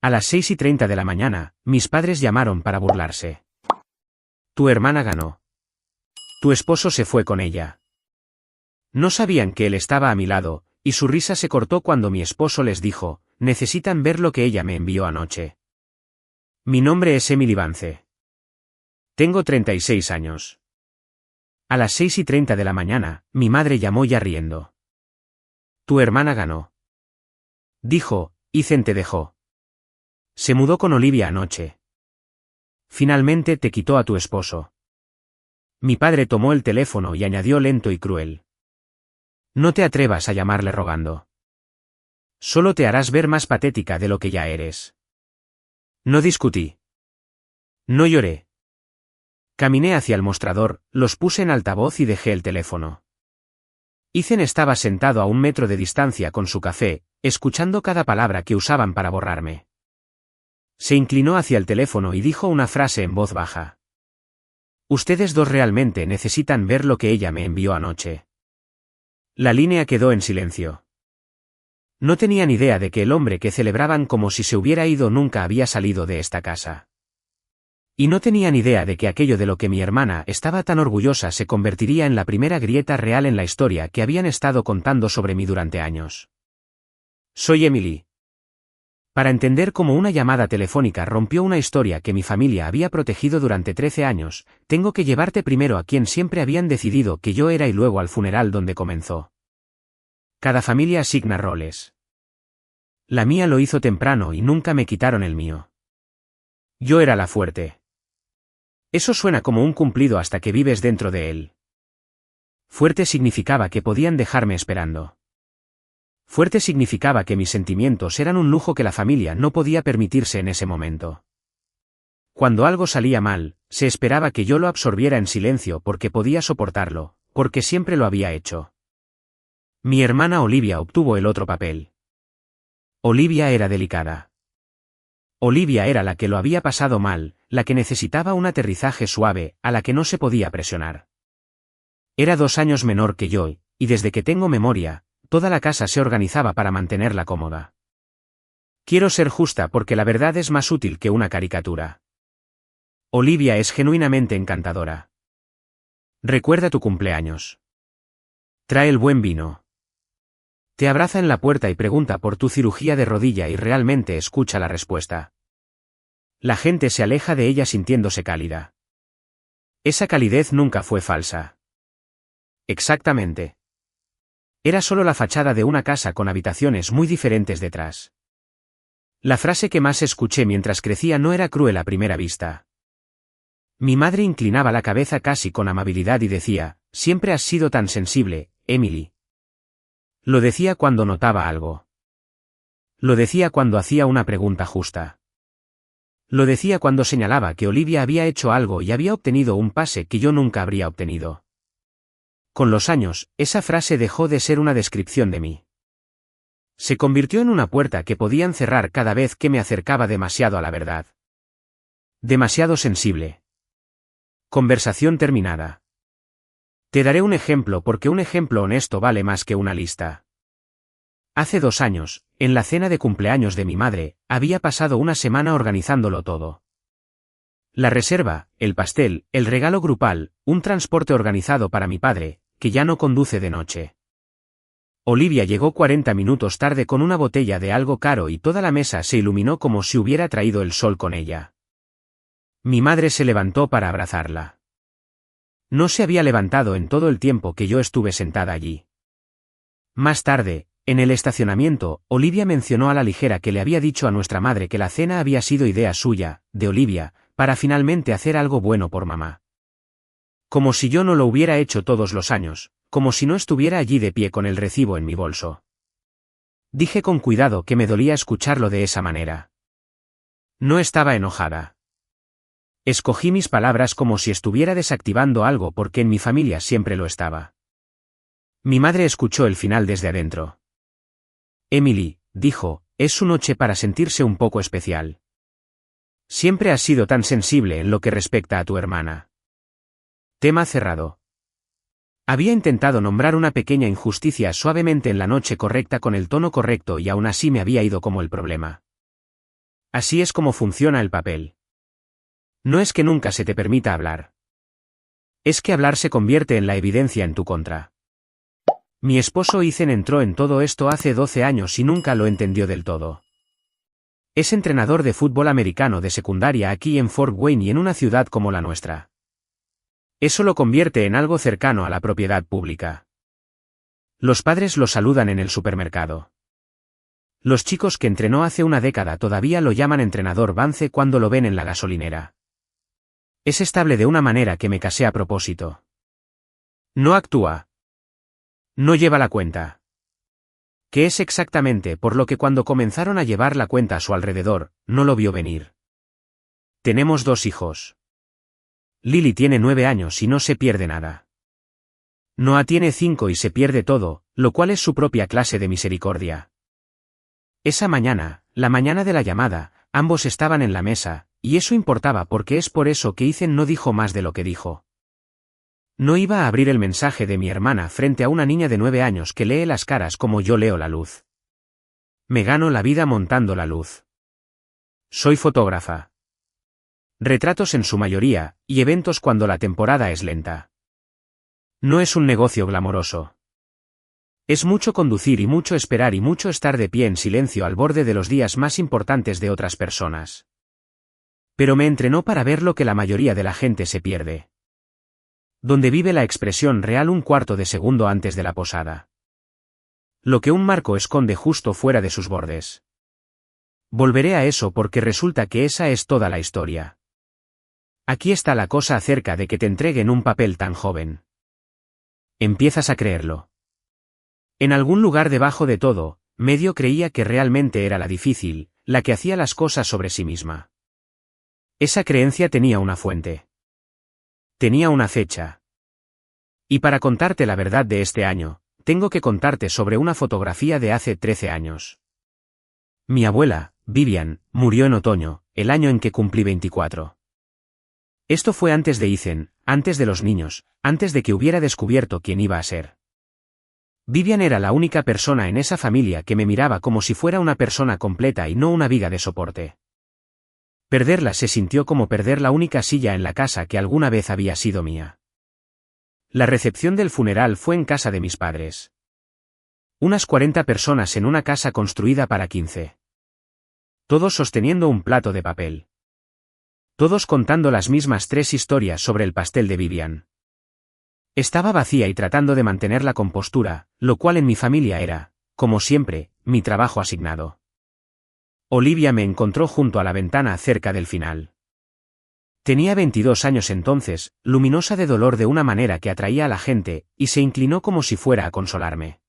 A las 6:30 de la mañana, mis padres llamaron para burlarse. Tu hermana ganó. Tu esposo se fue con ella. No sabían que él estaba a mi lado, y su risa se cortó cuando mi esposo les dijo, necesitan ver lo que ella me envió anoche. Mi nombre es Emily Vance. Tengo 36 años. A las 6:30 de la mañana, mi madre llamó ya riendo. Tu hermana ganó. Dijo, Ethan te dejó. Se mudó con Olivia anoche. Finalmente te quitó a tu esposo. Mi padre tomó el teléfono y añadió lento y cruel. No te atrevas a llamarle rogando. Solo te harás ver más patética de lo que ya eres. No discutí. No lloré. Caminé hacia el mostrador, los puse en altavoz y dejé el teléfono. Ethan estaba sentado a 1 metro de distancia con su café, escuchando cada palabra que usaban para borrarme. Se inclinó hacia el teléfono y dijo una frase en voz baja. Ustedes dos realmente necesitan ver lo que ella me envió anoche. La línea quedó en silencio. No tenían idea de que el hombre que celebraban como si se hubiera ido nunca había salido de esta casa. Y no tenían idea de que aquello de lo que mi hermana estaba tan orgullosa se convertiría en la primera grieta real en la historia que habían estado contando sobre mí durante años. Soy Emily. Para entender cómo una llamada telefónica rompió una historia que mi familia había protegido durante 13 años, tengo que llevarte primero a quien siempre habían decidido que yo era y luego al funeral donde comenzó. Cada familia asigna roles. La mía lo hizo temprano y nunca me quitaron el mío. Yo era la fuerte. Eso suena como un cumplido hasta que vives dentro de él. Fuerte significaba que podían dejarme esperando. Fuerte significaba que mis sentimientos eran un lujo que la familia no podía permitirse en ese momento. Cuando algo salía mal, se esperaba que yo lo absorbiera en silencio porque podía soportarlo, porque siempre lo había hecho. Mi hermana Olivia obtuvo el otro papel. Olivia era delicada. Olivia era la que lo había pasado mal, la que necesitaba un aterrizaje suave, a la que no se podía presionar. Era 2 años menor que yo, y desde que tengo memoria, toda la casa se organizaba para mantenerla cómoda. Quiero ser justa porque la verdad es más útil que una caricatura. Olivia es genuinamente encantadora. Recuerda tu cumpleaños. Trae el buen vino. Te abraza en la puerta y pregunta por tu cirugía de rodilla y realmente escucha la respuesta. La gente se aleja de ella sintiéndose cálida. Esa calidez nunca fue falsa. Exactamente. Era solo la fachada de una casa con habitaciones muy diferentes detrás. La frase que más escuché mientras crecía no era cruel a primera vista. Mi madre inclinaba la cabeza casi con amabilidad y decía, siempre has sido tan sensible, Emily. Lo decía cuando notaba algo. Lo decía cuando hacía una pregunta justa. Lo decía cuando señalaba que Olivia había hecho algo y había obtenido un pase que yo nunca habría obtenido. Con los años, esa frase dejó de ser una descripción de mí. Se convirtió en una puerta que podían cerrar cada vez que me acercaba demasiado a la verdad. Demasiado sensible. Conversación terminada. Te daré un ejemplo porque un ejemplo honesto vale más que una lista. Hace 2 años, en la cena de cumpleaños de mi madre, había pasado una semana organizándolo todo. La reserva, el pastel, el regalo grupal, un transporte organizado para mi padre, que ya no conduce de noche. Olivia llegó 40 minutos tarde con una botella de algo caro y toda la mesa se iluminó como si hubiera traído el sol con ella. Mi madre se levantó para abrazarla. No se había levantado en todo el tiempo que yo estuve sentada allí. Más tarde, en el estacionamiento, Olivia mencionó a la ligera que le había dicho a nuestra madre que la cena había sido idea suya, de Olivia, para finalmente hacer algo bueno por mamá. Como si yo no lo hubiera hecho todos los años, como si no estuviera allí de pie con el recibo en mi bolso. Dije con cuidado que me dolía escucharlo de esa manera. No estaba enojada. Escogí mis palabras como si estuviera desactivando algo porque en mi familia siempre lo estaba. Mi madre escuchó el final desde adentro. Emily, dijo, es su noche para sentirse un poco especial. Siempre has sido tan sensible en lo que respecta a tu hermana. Tema cerrado. Había intentado nombrar una pequeña injusticia suavemente en la noche correcta con el tono correcto y aún así me había ido como el problema. Así es como funciona el papel. No es que nunca se te permita hablar. Es que hablar se convierte en la evidencia en tu contra. Mi esposo Ethan entró en todo esto hace 12 años y nunca lo entendió del todo. Es entrenador de fútbol americano de secundaria aquí en Fort Wayne y en una ciudad como la nuestra. Eso lo convierte en algo cercano a la propiedad pública. Los padres lo saludan en el supermercado. Los chicos que entrenó hace una década todavía lo llaman entrenador Vance cuando lo ven en la gasolinera. Es estable de una manera que me casé a propósito. No actúa. No lleva la cuenta. Que es exactamente por lo que cuando comenzaron a llevar la cuenta a su alrededor, no lo vio venir. Tenemos 2 hijos. Lily tiene 9 años y no se pierde nada. Noah tiene 5 y se pierde todo, lo cual es su propia clase de misericordia. Esa mañana, la mañana de la llamada, ambos estaban en la mesa, y eso importaba porque es por eso que Ethan no dijo más de lo que dijo. No iba a abrir el mensaje de mi hermana frente a una niña de 9 años que lee las caras como yo leo la luz. Me gano la vida montando la luz. Soy fotógrafa. Retratos en su mayoría, y eventos cuando la temporada es lenta. No es un negocio glamoroso. Es mucho conducir y mucho esperar y mucho estar de pie en silencio al borde de los días más importantes de otras personas. Pero me entrenó para ver lo que la mayoría de la gente se pierde. Donde vive la expresión real un cuarto de segundo antes de la posada. Lo que un marco esconde justo fuera de sus bordes. Volveré a eso porque resulta que esa es toda la historia. Aquí está la cosa acerca de que te entreguen un papel tan joven. Empiezas a creerlo. En algún lugar debajo de todo, medio creía que realmente era la difícil, la que hacía las cosas sobre sí misma. Esa creencia tenía una fuente. Tenía una fecha. Y para contarte la verdad de este año, tengo que contarte sobre una fotografía de hace 13 años. Mi abuela, Vivian, murió en otoño, el año en que cumplí 24. Esto fue antes de Ethan, antes de los niños, antes de que hubiera descubierto quién iba a ser. Vivian era la única persona en esa familia que me miraba como si fuera una persona completa y no una viga de soporte. Perderla se sintió como perder la única silla en la casa que alguna vez había sido mía. La recepción del funeral fue en casa de mis padres. Unas 40 personas en una casa construida para 15. Todos sosteniendo un plato de papel. Todos contando las mismas 3 historias sobre el pastel de Vivian. Estaba vacía y tratando de mantener la compostura, lo cual en mi familia era, como siempre, mi trabajo asignado. Olivia me encontró junto a la ventana cerca del final. Tenía 22 años entonces, luminosa de dolor de una manera que atraía a la gente, y se inclinó como si fuera a consolarme.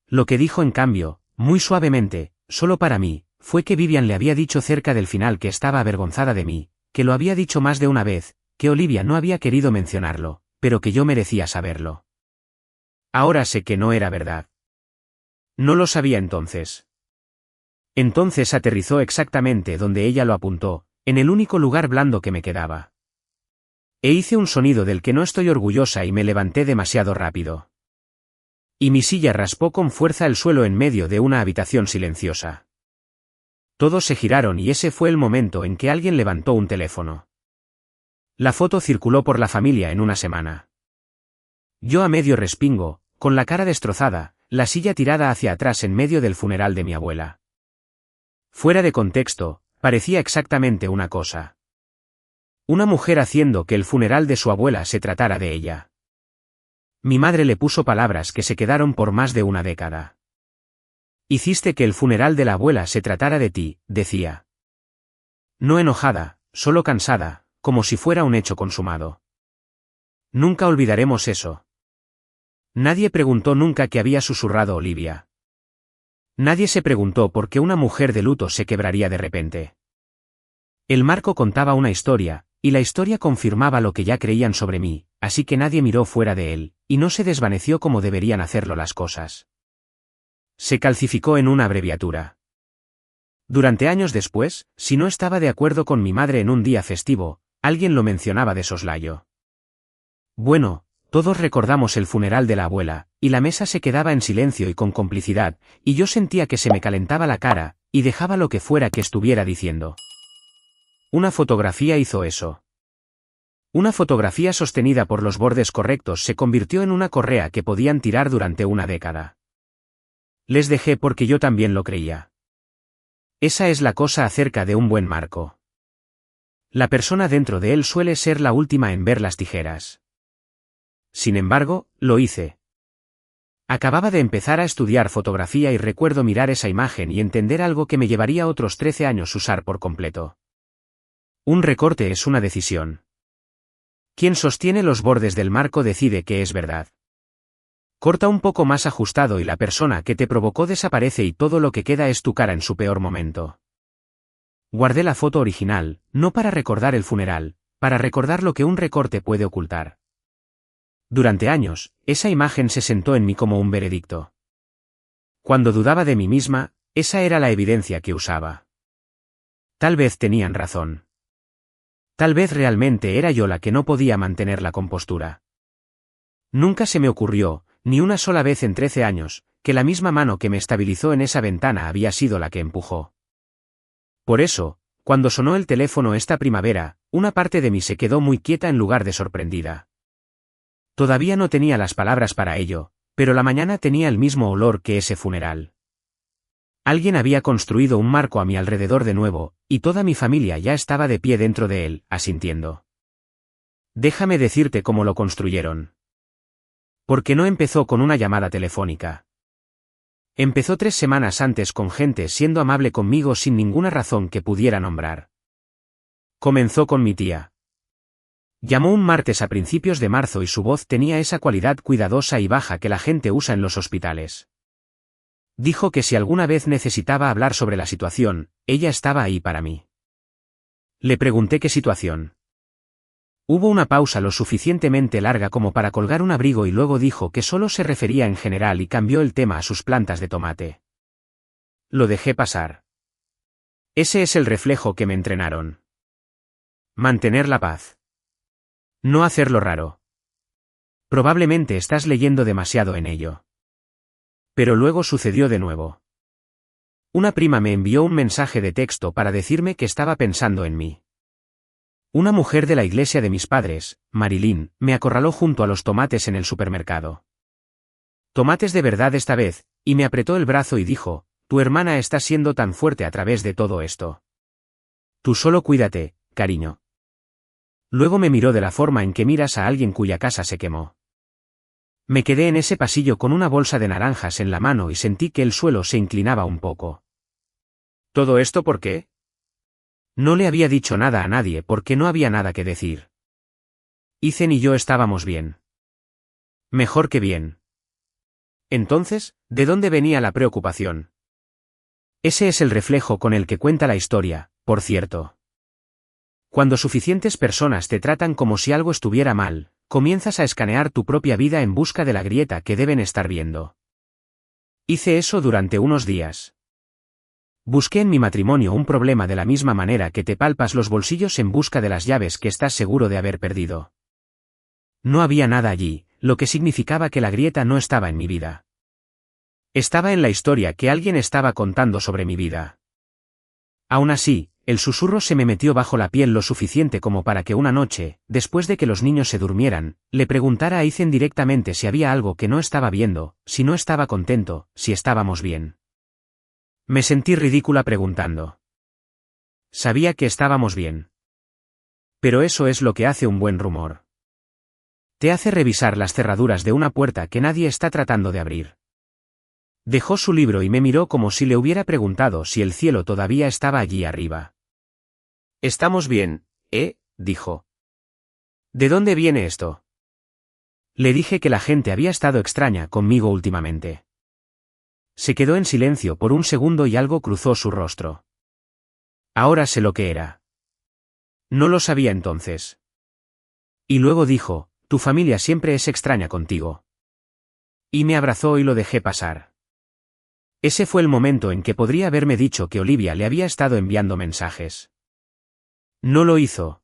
Lo que dijo en cambio, muy suavemente, solo para mí, fue que Vivian le había dicho cerca del final que estaba avergonzada de mí, que lo había dicho más de una vez, que Olivia no había querido mencionarlo, pero que yo merecía saberlo. Ahora sé que no era verdad. No lo sabía entonces. Entonces aterrizó exactamente donde ella lo apuntó, en el único lugar blando que me quedaba. E hice un sonido del que no estoy orgullosa y me levanté demasiado rápido. Y mi silla raspó con fuerza el suelo en medio de una habitación silenciosa. Todos se giraron y ese fue el momento en que alguien levantó un teléfono. La foto circuló por la familia en una semana. Yo a medio respingo, con la cara destrozada, la silla tirada hacia atrás en medio del funeral de mi abuela. Fuera de contexto, parecía exactamente una cosa. Una mujer haciendo que el funeral de su abuela se tratara de ella. Mi madre le puso palabras que se quedaron por más de una década. Hiciste que el funeral de la abuela se tratara de ti, decía. No enojada, solo cansada, como si fuera un hecho consumado. Nunca olvidaremos eso. Nadie preguntó nunca qué había susurrado Olivia. Nadie se preguntó por qué una mujer de luto se quebraría de repente. El marco contaba una historia, y la historia confirmaba lo que ya creían sobre mí, así que nadie miró fuera de él, y no se desvaneció como deberían hacerlo las cosas. Se calcificó en una abreviatura. Durante años después, si no estaba de acuerdo con mi madre en un día festivo, alguien lo mencionaba de soslayo. Bueno, todos recordamos el funeral de la abuela, y la mesa se quedaba en silencio y con complicidad, y yo sentía que se me calentaba la cara, y dejaba lo que fuera que estuviera diciendo. Una fotografía hizo eso. Una fotografía sostenida por los bordes correctos se convirtió en una correa que podían tirar durante una década. Les dejé porque yo también lo creía. Esa es la cosa acerca de un buen marco. La persona dentro de él suele ser la última en ver las tijeras. Sin embargo, lo hice. Acababa de empezar a estudiar fotografía y recuerdo mirar esa imagen y entender algo que me llevaría otros 13 años usar por completo. Un recorte es una decisión. Quien sostiene los bordes del marco decide que es verdad. Corta un poco más ajustado y la persona que te provocó desaparece y todo lo que queda es tu cara en su peor momento. Guardé la foto original, no para recordar el funeral, para recordar lo que un recorte puede ocultar. Durante años, esa imagen se sentó en mí como un veredicto. Cuando dudaba de mí misma, esa era la evidencia que usaba. Tal vez tenían razón. Tal vez realmente era yo la que no podía mantener la compostura. Nunca se me ocurrió, ni una sola vez en 13 años, que la misma mano que me estabilizó en esa ventana había sido la que empujó. Por eso, cuando sonó el teléfono esta primavera, una parte de mí se quedó muy quieta en lugar de sorprendida. Todavía no tenía las palabras para ello, pero la mañana tenía el mismo olor que ese funeral. Alguien había construido un marco a mi alrededor de nuevo, y toda mi familia ya estaba de pie dentro de él, asintiendo. Déjame decirte cómo lo construyeron. Porque no empezó con una llamada telefónica. Empezó 3 semanas antes con gente siendo amable conmigo sin ninguna razón que pudiera nombrar. Comenzó con mi tía. Llamó un martes a principios de marzo y su voz tenía esa cualidad cuidadosa y baja que la gente usa en los hospitales. Dijo que si alguna vez necesitaba hablar sobre la situación, ella estaba ahí para mí. Le pregunté qué situación. Hubo una pausa lo suficientemente larga como para colgar un abrigo y luego dijo que solo se refería en general y cambió el tema a sus plantas de tomate. Lo dejé pasar. Ese es el reflejo que me entrenaron. Mantener la paz. No hacerlo raro. Probablemente estás leyendo demasiado en ello. Pero luego sucedió de nuevo. Una prima me envió un mensaje de texto para decirme que estaba pensando en mí. Una mujer de la iglesia de mis padres, Marilyn, me acorraló junto a los tomates en el supermercado. Tomates de verdad esta vez, y me apretó el brazo y dijo, tu hermana está siendo tan fuerte a través de todo esto. Tú solo cuídate, cariño. Luego me miró de la forma en que miras a alguien cuya casa se quemó. Me quedé en ese pasillo con una bolsa de naranjas en la mano y sentí que el suelo se inclinaba un poco. ¿Todo esto por qué? No le había dicho nada a nadie porque no había nada que decir. Ethan y yo estábamos bien. Mejor que bien. Entonces, ¿de dónde venía la preocupación? Ese es el reflejo con el que cuenta la historia, por cierto. Cuando suficientes personas te tratan como si algo estuviera mal, comienzas a escanear tu propia vida en busca de la grieta que deben estar viendo. Hice eso durante unos días. Busqué en mi matrimonio un problema de la misma manera que te palpas los bolsillos en busca de las llaves que estás seguro de haber perdido. No había nada allí, lo que significaba que la grieta no estaba en mi vida. Estaba en la historia que alguien estaba contando sobre mi vida. Aún así, el susurro se me metió bajo la piel lo suficiente como para que una noche, después de que los niños se durmieran, le preguntara a Ethan directamente si había algo que no estaba viendo, si no estaba contento, si estábamos bien. Me sentí ridícula preguntando. Sabía que estábamos bien. Pero eso es lo que hace un buen rumor. Te hace revisar las cerraduras de una puerta que nadie está tratando de abrir. Dejó su libro y me miró como si le hubiera preguntado si el cielo todavía estaba allí arriba. Estamos bien, dijo. ¿De dónde viene esto? Le dije que la gente había estado extraña conmigo últimamente. Se quedó en silencio por un segundo y algo cruzó su rostro. Ahora sé lo que era. No lo sabía entonces. Y luego dijo, tu familia siempre es extraña contigo. Y me abrazó y lo dejé pasar. Ese fue el momento en que podría haberme dicho que Olivia le había estado enviando mensajes. No lo hizo.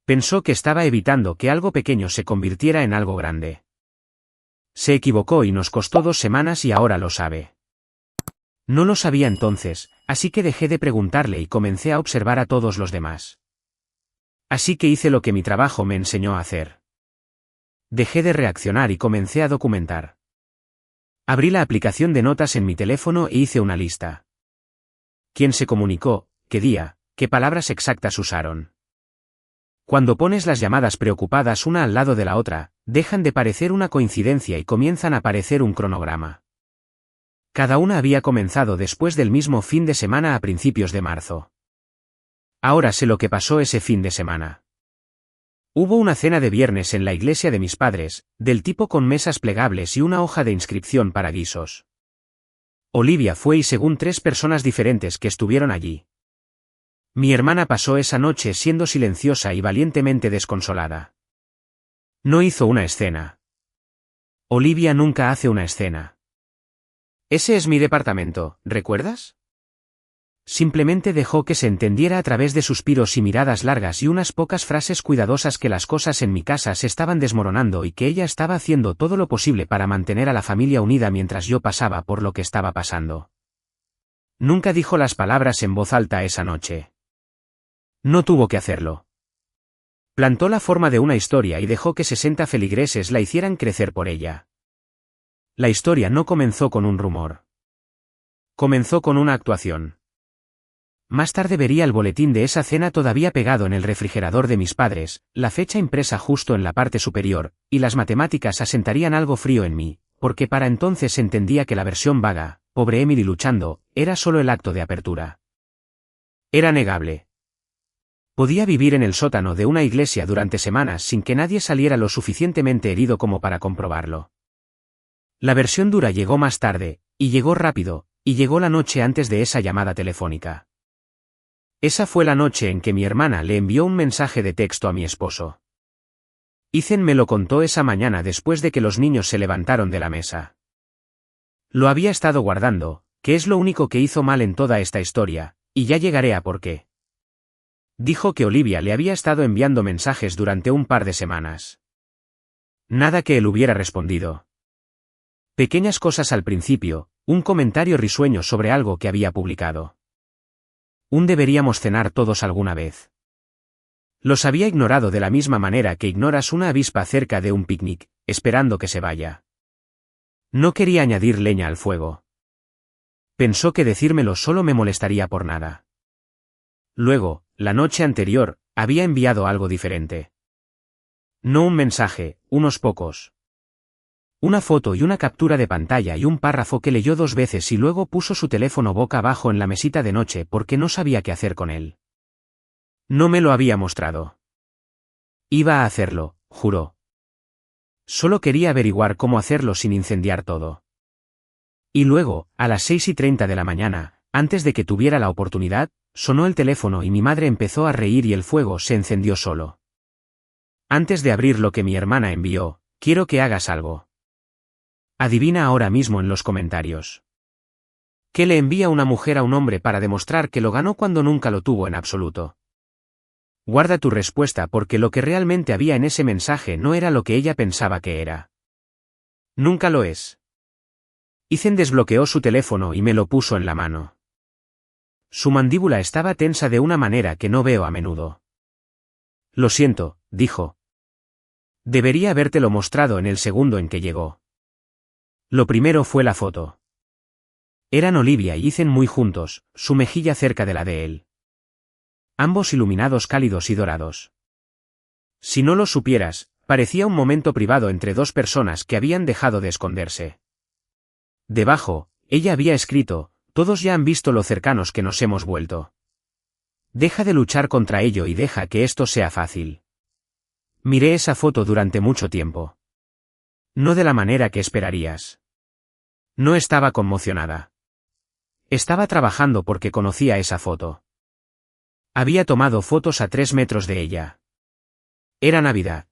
Pensó que estaba evitando que algo pequeño se convirtiera en algo grande. Se equivocó y nos costó 2 semanas y ahora lo sabe. No lo sabía entonces, así que dejé de preguntarle y comencé a observar a todos los demás. Así que hice lo que mi trabajo me enseñó a hacer. Dejé de reaccionar y comencé a documentar. Abrí la aplicación de notas en mi teléfono e hice una lista. ¿Quién se comunicó? ¿Qué día? ¿Qué palabras exactas usaron? Cuando pones las llamadas preocupadas una al lado de la otra, dejan de parecer una coincidencia y comienzan a parecer un cronograma. Cada una había comenzado después del mismo fin de semana a principios de marzo. Ahora sé lo que pasó ese fin de semana. Hubo una cena de viernes en la iglesia de mis padres, del tipo con mesas plegables y una hoja de inscripción para guisos. Olivia fue y según 3 personas diferentes que estuvieron allí. Mi hermana pasó esa noche siendo silenciosa y valientemente desconsolada. No hizo una escena. Olivia nunca hace una escena. Ese es mi departamento, ¿recuerdas? Simplemente dejó que se entendiera a través de suspiros y miradas largas y unas pocas frases cuidadosas que las cosas en mi casa se estaban desmoronando y que ella estaba haciendo todo lo posible para mantener a la familia unida mientras yo pasaba por lo que estaba pasando. Nunca dijo las palabras en voz alta esa noche. No tuvo que hacerlo. Plantó la forma de una historia y dejó que 60 feligreses la hicieran crecer por ella. La historia no comenzó con un rumor. Comenzó con una actuación. Más tarde vería el boletín de esa cena todavía pegado en el refrigerador de mis padres, la fecha impresa justo en la parte superior, y las matemáticas asentarían algo frío en mí, porque para entonces entendía que la versión vaga, pobre Emily luchando, era solo el acto de apertura. Era negable. Podía vivir en el sótano de una iglesia durante semanas sin que nadie saliera lo suficientemente herido como para comprobarlo. La versión dura llegó más tarde, y llegó rápido, y llegó la noche antes de esa llamada telefónica. Esa fue la noche en que mi hermana le envió un mensaje de texto a mi esposo. Ethan me lo contó esa mañana después de que los niños se levantaron de la mesa. Lo había estado guardando, que es lo único que hizo mal en toda esta historia, y ya llegaré a por qué. Dijo que Olivia le había estado enviando mensajes durante un par de semanas. Nada que él hubiera respondido. Pequeñas cosas al principio, un comentario risueño sobre algo que había publicado. Deberíamos cenar todos alguna vez. Los había ignorado de la misma manera que ignoras una avispa cerca de un picnic, esperando que se vaya. No quería añadir leña al fuego. Pensó que decírmelo solo me molestaría por nada. Luego, la noche anterior, había enviado algo diferente. No un mensaje, unos pocos. Una foto y una captura de pantalla y un párrafo que leyó 2 veces y luego puso su teléfono boca abajo en la mesita de noche porque no sabía qué hacer con él. No me lo había mostrado. Iba a hacerlo, juró. Solo quería averiguar cómo hacerlo sin incendiar todo. Y luego, a las 6:30 de la mañana, antes de que tuviera la oportunidad, sonó el teléfono y mi madre empezó a reír y el fuego se encendió solo. Antes de abrir lo que mi hermana envió, quiero que hagas algo. Adivina ahora mismo en los comentarios. ¿Qué le envía una mujer a un hombre para demostrar que lo ganó cuando nunca lo tuvo en absoluto? Guarda tu respuesta porque lo que realmente había en ese mensaje no era lo que ella pensaba que era. Nunca lo es. Ethan desbloqueó su teléfono y me lo puso en la mano. Su mandíbula estaba tensa de una manera que no veo a menudo. Lo siento, dijo. Debería habértelo mostrado en el segundo en que llegó. Lo primero fue la foto. Eran Olivia y Ethan muy juntos, su mejilla cerca de la de él. Ambos iluminados cálidos y dorados. Si no lo supieras, parecía un momento privado entre 2 personas que habían dejado de esconderse. Debajo, ella había escrito, todos ya han visto lo cercanos que nos hemos vuelto. Deja de luchar contra ello y deja que esto sea fácil. Miré esa foto durante mucho tiempo. No de la manera que esperarías. No estaba conmocionada. Estaba trabajando porque conocía esa foto. Había tomado fotos a 3 metros de ella. Era Navidad.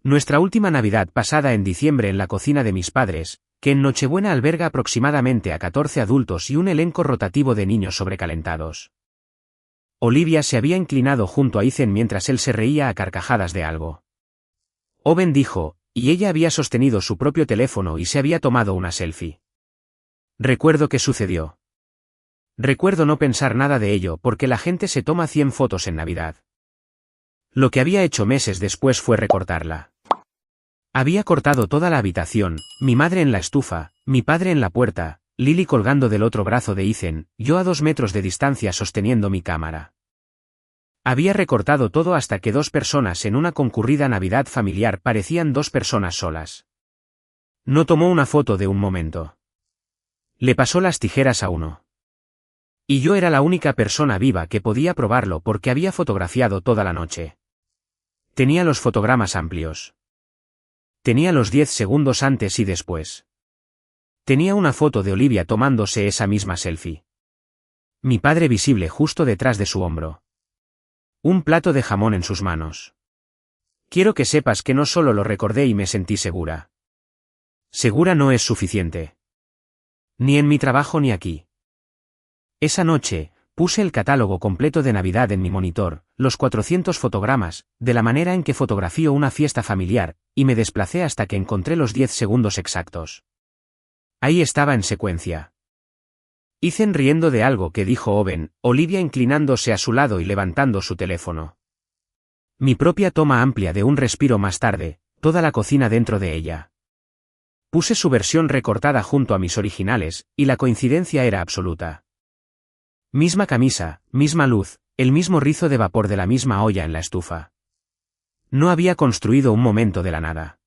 Nuestra última Navidad pasada en diciembre en la cocina de mis padres, que en Nochebuena alberga aproximadamente a 14 adultos y un elenco rotativo de niños sobrecalentados. Olivia se había inclinado junto a Ethan mientras él se reía a carcajadas de algo. Owen dijo, y ella había sostenido su propio teléfono y se había tomado una selfie. Recuerdo qué sucedió. Recuerdo no pensar nada de ello porque la gente se toma 100 fotos en Navidad. Lo que había hecho meses después fue recortarla. Había cortado toda la habitación, mi madre en la estufa, mi padre en la puerta, Lily colgando del otro brazo de Ethan, yo a 2 metros de distancia sosteniendo mi cámara. Había recortado todo hasta que 2 personas en una concurrida Navidad familiar parecían 2 personas solas. No tomó una foto de un momento. Le pasó las tijeras a uno. Y yo era la única persona viva que podía probarlo porque había fotografiado toda la noche. Tenía los fotogramas amplios. Tenía los 10 segundos antes y después. Tenía una foto de Olivia tomándose esa misma selfie. Mi padre visible justo detrás de su hombro. Un plato de jamón en sus manos. Quiero que sepas que no solo lo recordé y me sentí segura. Segura no es suficiente. Ni en mi trabajo ni aquí. Esa noche, puse el catálogo completo de Navidad en mi monitor, los 400 fotogramas, de la manera en que fotografío una fiesta familiar, y me desplacé hasta que encontré los 10 segundos exactos. Ahí estaba en secuencia. Ethan riendo de algo que dijo Owen, Olivia inclinándose a su lado y levantando su teléfono. Mi propia toma amplia de un respiro más tarde, toda la cocina dentro de ella. Puse su versión recortada junto a mis originales, y la coincidencia era absoluta. Misma camisa, misma luz, el mismo rizo de vapor de la misma olla en la estufa. No había construido un momento de la nada.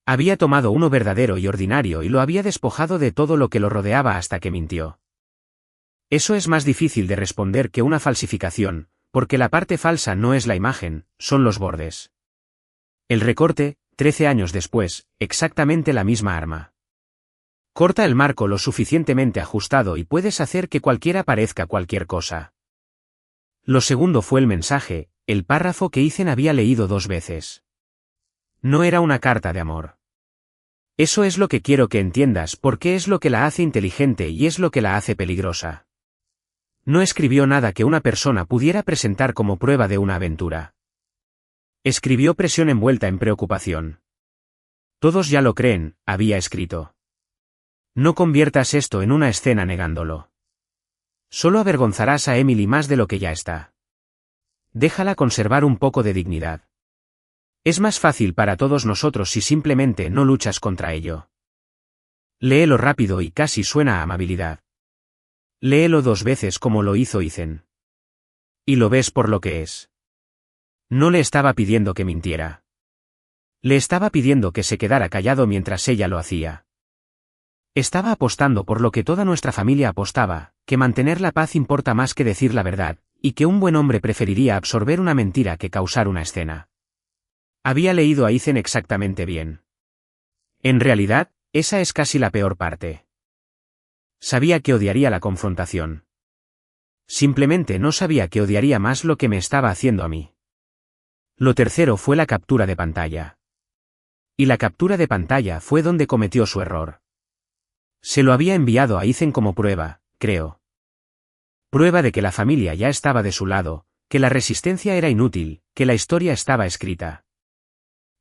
Había tomado uno verdadero y ordinario y lo había despojado de todo lo que lo rodeaba hasta que mintió. Eso es más difícil de responder que una falsificación, porque la parte falsa no es la imagen, son los bordes. El recorte, 13 años después, exactamente la misma arma. Corta el marco lo suficientemente ajustado y puedes hacer que cualquiera parezca cualquier cosa. Lo segundo fue el mensaje, el párrafo que Ethan había leído 2 veces. No era una carta de amor. Eso es lo que quiero que entiendas porque es lo que la hace inteligente y es lo que la hace peligrosa. No escribió nada que una persona pudiera presentar como prueba de una aventura. Escribió presión envuelta en preocupación. Todos ya lo creen, había escrito. No conviertas esto en una escena negándolo. Solo avergonzarás a Emily más de lo que ya está. Déjala conservar un poco de dignidad. Es más fácil para todos nosotros si simplemente no luchas contra ello. Léelo rápido y casi suena a amabilidad. Léelo 2 veces como lo hizo Ethan. Y lo ves por lo que es. No le estaba pidiendo que mintiera. Le estaba pidiendo que se quedara callado mientras ella lo hacía. Estaba apostando por lo que toda nuestra familia apostaba, que mantener la paz importa más que decir la verdad, y que un buen hombre preferiría absorber una mentira que causar una escena. Había leído a Ethan exactamente bien. En realidad, esa es casi la peor parte. Sabía que odiaría la confrontación. Simplemente no sabía que odiaría más lo que me estaba haciendo a mí. Lo tercero fue la captura de pantalla. Y la captura de pantalla fue donde cometió su error. Se lo había enviado a Ethan como prueba, creo. Prueba de que la familia ya estaba de su lado, que la resistencia era inútil, que la historia estaba escrita.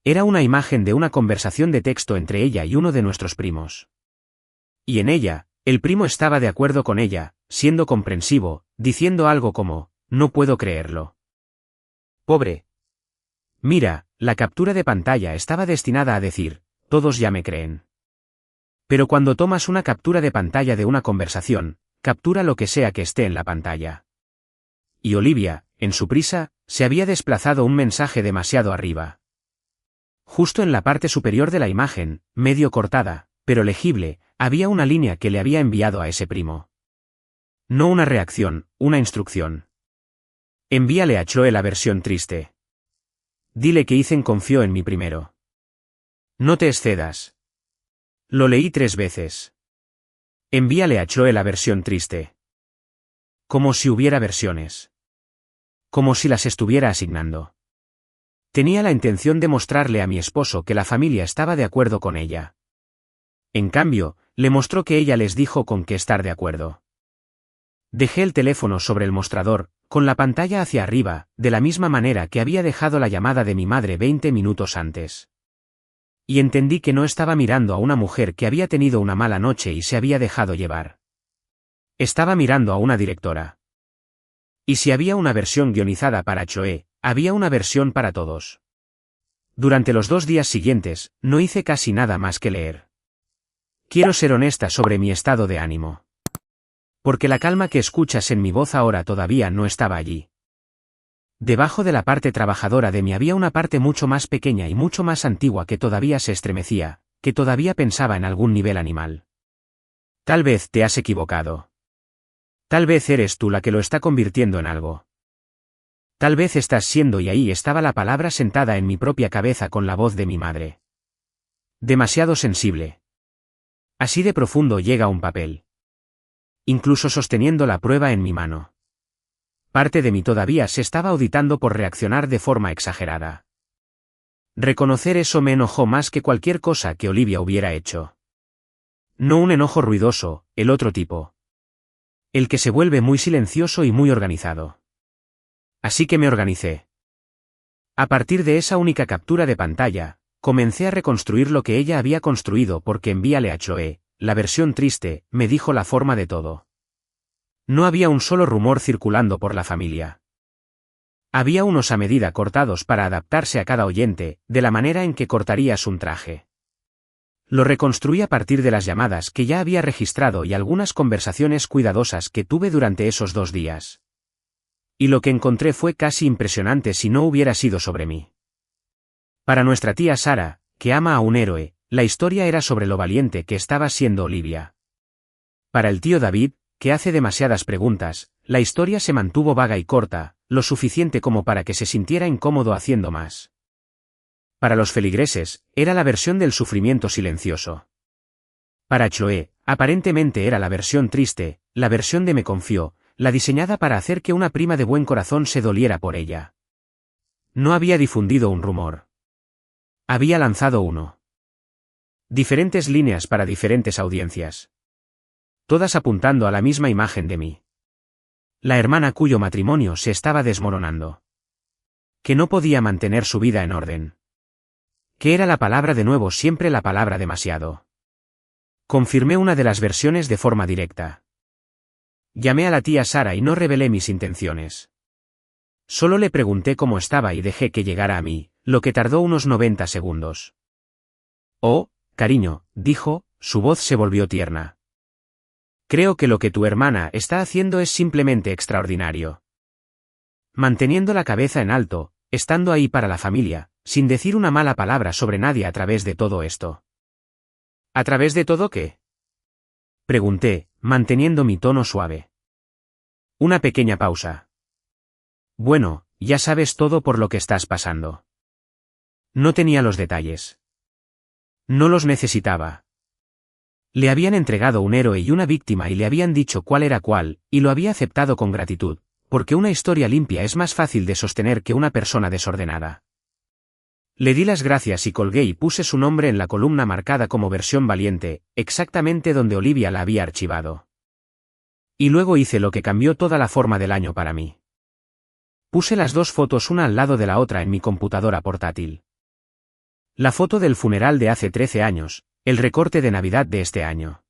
Era una imagen de una conversación de texto entre ella y uno de nuestros primos. Y en ella, el primo estaba de acuerdo con ella, siendo comprensivo, diciendo algo como, no puedo creerlo. Pobre. Mira, la captura de pantalla estaba destinada a decir, todos ya me creen. Pero cuando tomas una captura de pantalla de una conversación, captura lo que sea que esté en la pantalla. Y Olivia, en su prisa, se había desplazado un mensaje demasiado arriba. Justo en la parte superior de la imagen, medio cortada, pero legible, había una línea que le había enviado a ese primo. No una reacción, una instrucción. Envíale a Chloe la versión triste. Dile que Ethan confió en mí primero. No te excedas. Lo leí 3 veces. Envíale a Chloe la versión triste. Como si hubiera versiones. Como si las estuviera asignando. Tenía la intención de mostrarle a mi esposo que la familia estaba de acuerdo con ella. En cambio, le mostró que ella les dijo con qué estar de acuerdo. Dejé el teléfono sobre el mostrador, con la pantalla hacia arriba, de la misma manera que había dejado la llamada de mi madre 20 minutos antes. Y entendí que no estaba mirando a una mujer que había tenido una mala noche y se había dejado llevar. Estaba mirando a una directora. Y si había una versión guionizada para Choe, había una versión para todos. Durante los 2 días siguientes, no hice casi nada más que leer. Quiero ser honesta sobre mi estado de ánimo. Porque la calma que escuchas en mi voz ahora todavía no estaba allí. Debajo de la parte trabajadora de mí había una parte mucho más pequeña y mucho más antigua que todavía se estremecía, que todavía pensaba en algún nivel animal. Tal vez te has equivocado. Tal vez eres tú la que lo está convirtiendo en algo. Tal vez estás siendo, y ahí estaba la palabra sentada en mi propia cabeza con la voz de mi madre. Demasiado sensible. Así de profundo llega un papel. Incluso sosteniendo la prueba en mi mano. Parte de mí todavía se estaba auditando por reaccionar de forma exagerada. Reconocer eso me enojó más que cualquier cosa que Olivia hubiera hecho. No un enojo ruidoso, el otro tipo. El que se vuelve muy silencioso y muy organizado. Así que me organicé. A partir de esa única captura de pantalla, comencé a reconstruir lo que ella había construido porque envíale a Choe, la versión triste, me dijo la forma de todo. No había un solo rumor circulando por la familia. Había unos a medida cortados para adaptarse a cada oyente, de la manera en que cortarías un traje. Lo reconstruí a partir de las llamadas que ya había registrado y algunas conversaciones cuidadosas que tuve durante esos 2 días. Y lo que encontré fue casi impresionante si no hubiera sido sobre mí. Para nuestra tía Sara, que ama a un héroe, la historia era sobre lo valiente que estaba siendo Olivia. Para el tío David, que hace demasiadas preguntas, la historia se mantuvo vaga y corta, lo suficiente como para que se sintiera incómodo haciendo más. Para los feligreses, era la versión del sufrimiento silencioso. Para Choe, aparentemente era la versión triste, la versión de me confió, la diseñada para hacer que una prima de buen corazón se doliera por ella. No había difundido un rumor. Había lanzado uno. Diferentes líneas para diferentes audiencias. Todas apuntando a la misma imagen de mí. La hermana cuyo matrimonio se estaba desmoronando. Que no podía mantener su vida en orden. Que era la palabra de nuevo siempre la palabra demasiado. Confirmé una de las versiones de forma directa. Llamé a la tía Sara y no revelé mis intenciones. Solo le pregunté cómo estaba y dejé que llegara a mí, lo que tardó unos 90 segundos. Oh, cariño, dijo, su voz se volvió tierna. Creo que lo que tu hermana está haciendo es simplemente extraordinario. Manteniendo la cabeza en alto, estando ahí para la familia, sin decir una mala palabra sobre nadie a través de todo esto. ¿A través de todo qué? Pregunté, manteniendo mi tono suave. Una pequeña pausa. Bueno, ya sabes todo por lo que estás pasando. No tenía los detalles. No los necesitaba. Le habían entregado un héroe y una víctima y le habían dicho cuál era cuál, y lo había aceptado con gratitud, porque una historia limpia es más fácil de sostener que una persona desordenada. Le di las gracias y colgué y puse su nombre en la columna marcada como versión valiente, exactamente donde Olivia la había archivado. Y luego hice lo que cambió toda la forma del año para mí. Puse las 2 fotos una al lado de la otra en mi computadora portátil. La foto del funeral de hace 13 años, el recorte de Navidad de este año.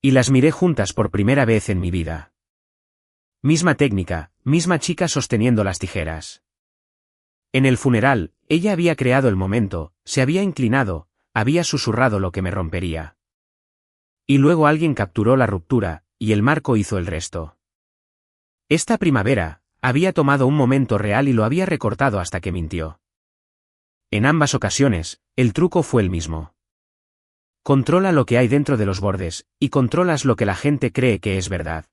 Y las miré juntas por primera vez en mi vida. Misma técnica, misma chica sosteniendo las tijeras. En el funeral, ella había creado el momento, se había inclinado, había susurrado lo que me rompería. Y luego alguien capturó la ruptura, y el marco hizo el resto. Esta primavera, había tomado un momento real y lo había recortado hasta que mintió. En ambas ocasiones, el truco fue el mismo. Controla lo que hay dentro de los bordes, y controlas lo que la gente cree que es verdad.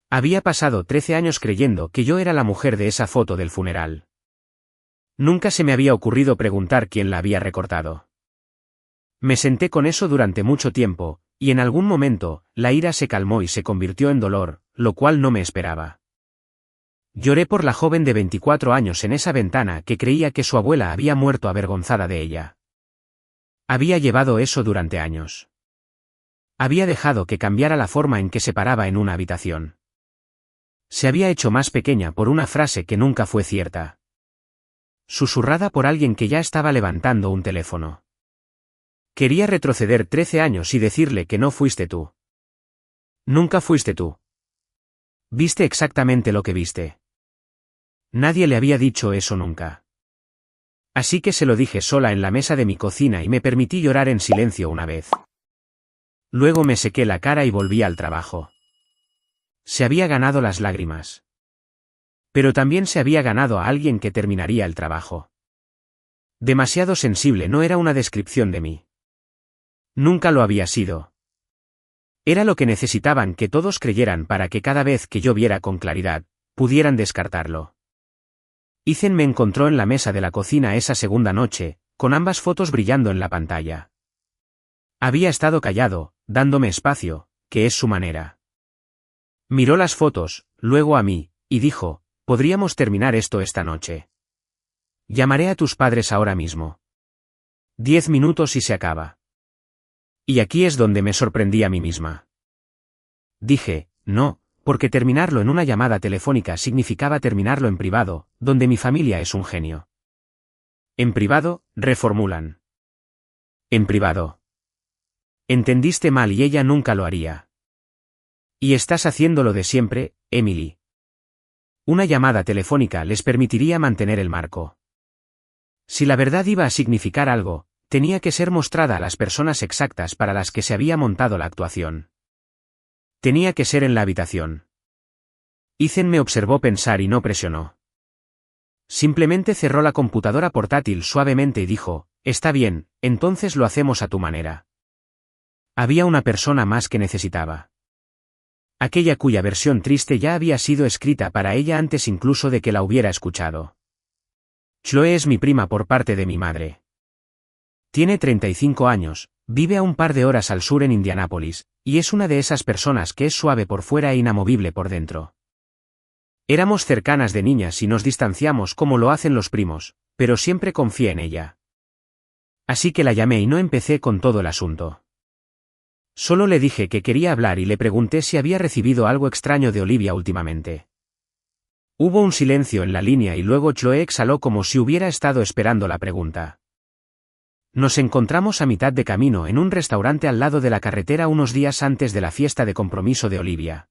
Había pasado 13 años creyendo que yo era la mujer de esa foto del funeral. Nunca se me había ocurrido preguntar quién la había recortado. Me senté con eso durante mucho tiempo, y en algún momento, la ira se calmó y se convirtió en dolor, lo cual no me esperaba. Lloré por la joven de 24 años en esa ventana que creía que su abuela había muerto avergonzada de ella. Había llevado eso durante años. Había dejado que cambiara la forma en que se paraba en una habitación. Se había hecho más pequeña por una frase que nunca fue cierta. Susurrada por alguien que ya estaba levantando un teléfono. Quería retroceder 13 años y decirle que no fuiste tú. Nunca fuiste tú. Viste exactamente lo que viste. Nadie le había dicho eso nunca. Así que se lo dije sola en la mesa de mi cocina y me permití llorar en silencio una vez. Luego me sequé la cara y volví al trabajo. Se había ganado las lágrimas. Pero también se había ganado a alguien que terminaría el trabajo. Demasiado sensible no era una descripción de mí. Nunca lo había sido. Era lo que necesitaban que todos creyeran para que cada vez que yo viera con claridad, pudieran descartarlo. Ethan me encontró en la mesa de la cocina esa segunda noche, con ambas fotos brillando en la pantalla. Había estado callado, dándome espacio, que es su manera. Miró las fotos, luego a mí, y dijo, podríamos terminar esto esta noche. Llamaré a tus padres ahora mismo. 10 minutos y se acaba. Y aquí es donde me sorprendí a mí misma. Dije, no, porque terminarlo en una llamada telefónica significaba terminarlo en privado, donde mi familia es un genio. En privado, reformulan. En privado. Entendiste mal y ella nunca lo haría. Y estás haciendo lo de siempre, Emily. Una llamada telefónica les permitiría mantener el marco. Si la verdad iba a significar algo, tenía que ser mostrada a las personas exactas para las que se había montado la actuación. Tenía que ser en la habitación. Ethan me observó pensar y no presionó. Simplemente cerró la computadora portátil suavemente y dijo, está bien, entonces lo hacemos a tu manera. Había una persona más que necesitaba. Aquella cuya versión triste ya había sido escrita para ella antes incluso de que la hubiera escuchado. Chloe es mi prima por parte de mi madre. Tiene 35 años, vive a un par de horas al sur en Indianápolis, y es una de esas personas que es suave por fuera e inamovible por dentro. Éramos cercanas de niñas y nos distanciamos como lo hacen los primos, pero siempre confié en ella. Así que la llamé y no empecé con todo el asunto. Solo le dije que quería hablar y le pregunté si había recibido algo extraño de Olivia últimamente. Hubo un silencio en la línea y luego Chloe exhaló como si hubiera estado esperando la pregunta. Nos encontramos a mitad de camino en un restaurante al lado de la carretera unos días antes de la fiesta de compromiso de Olivia.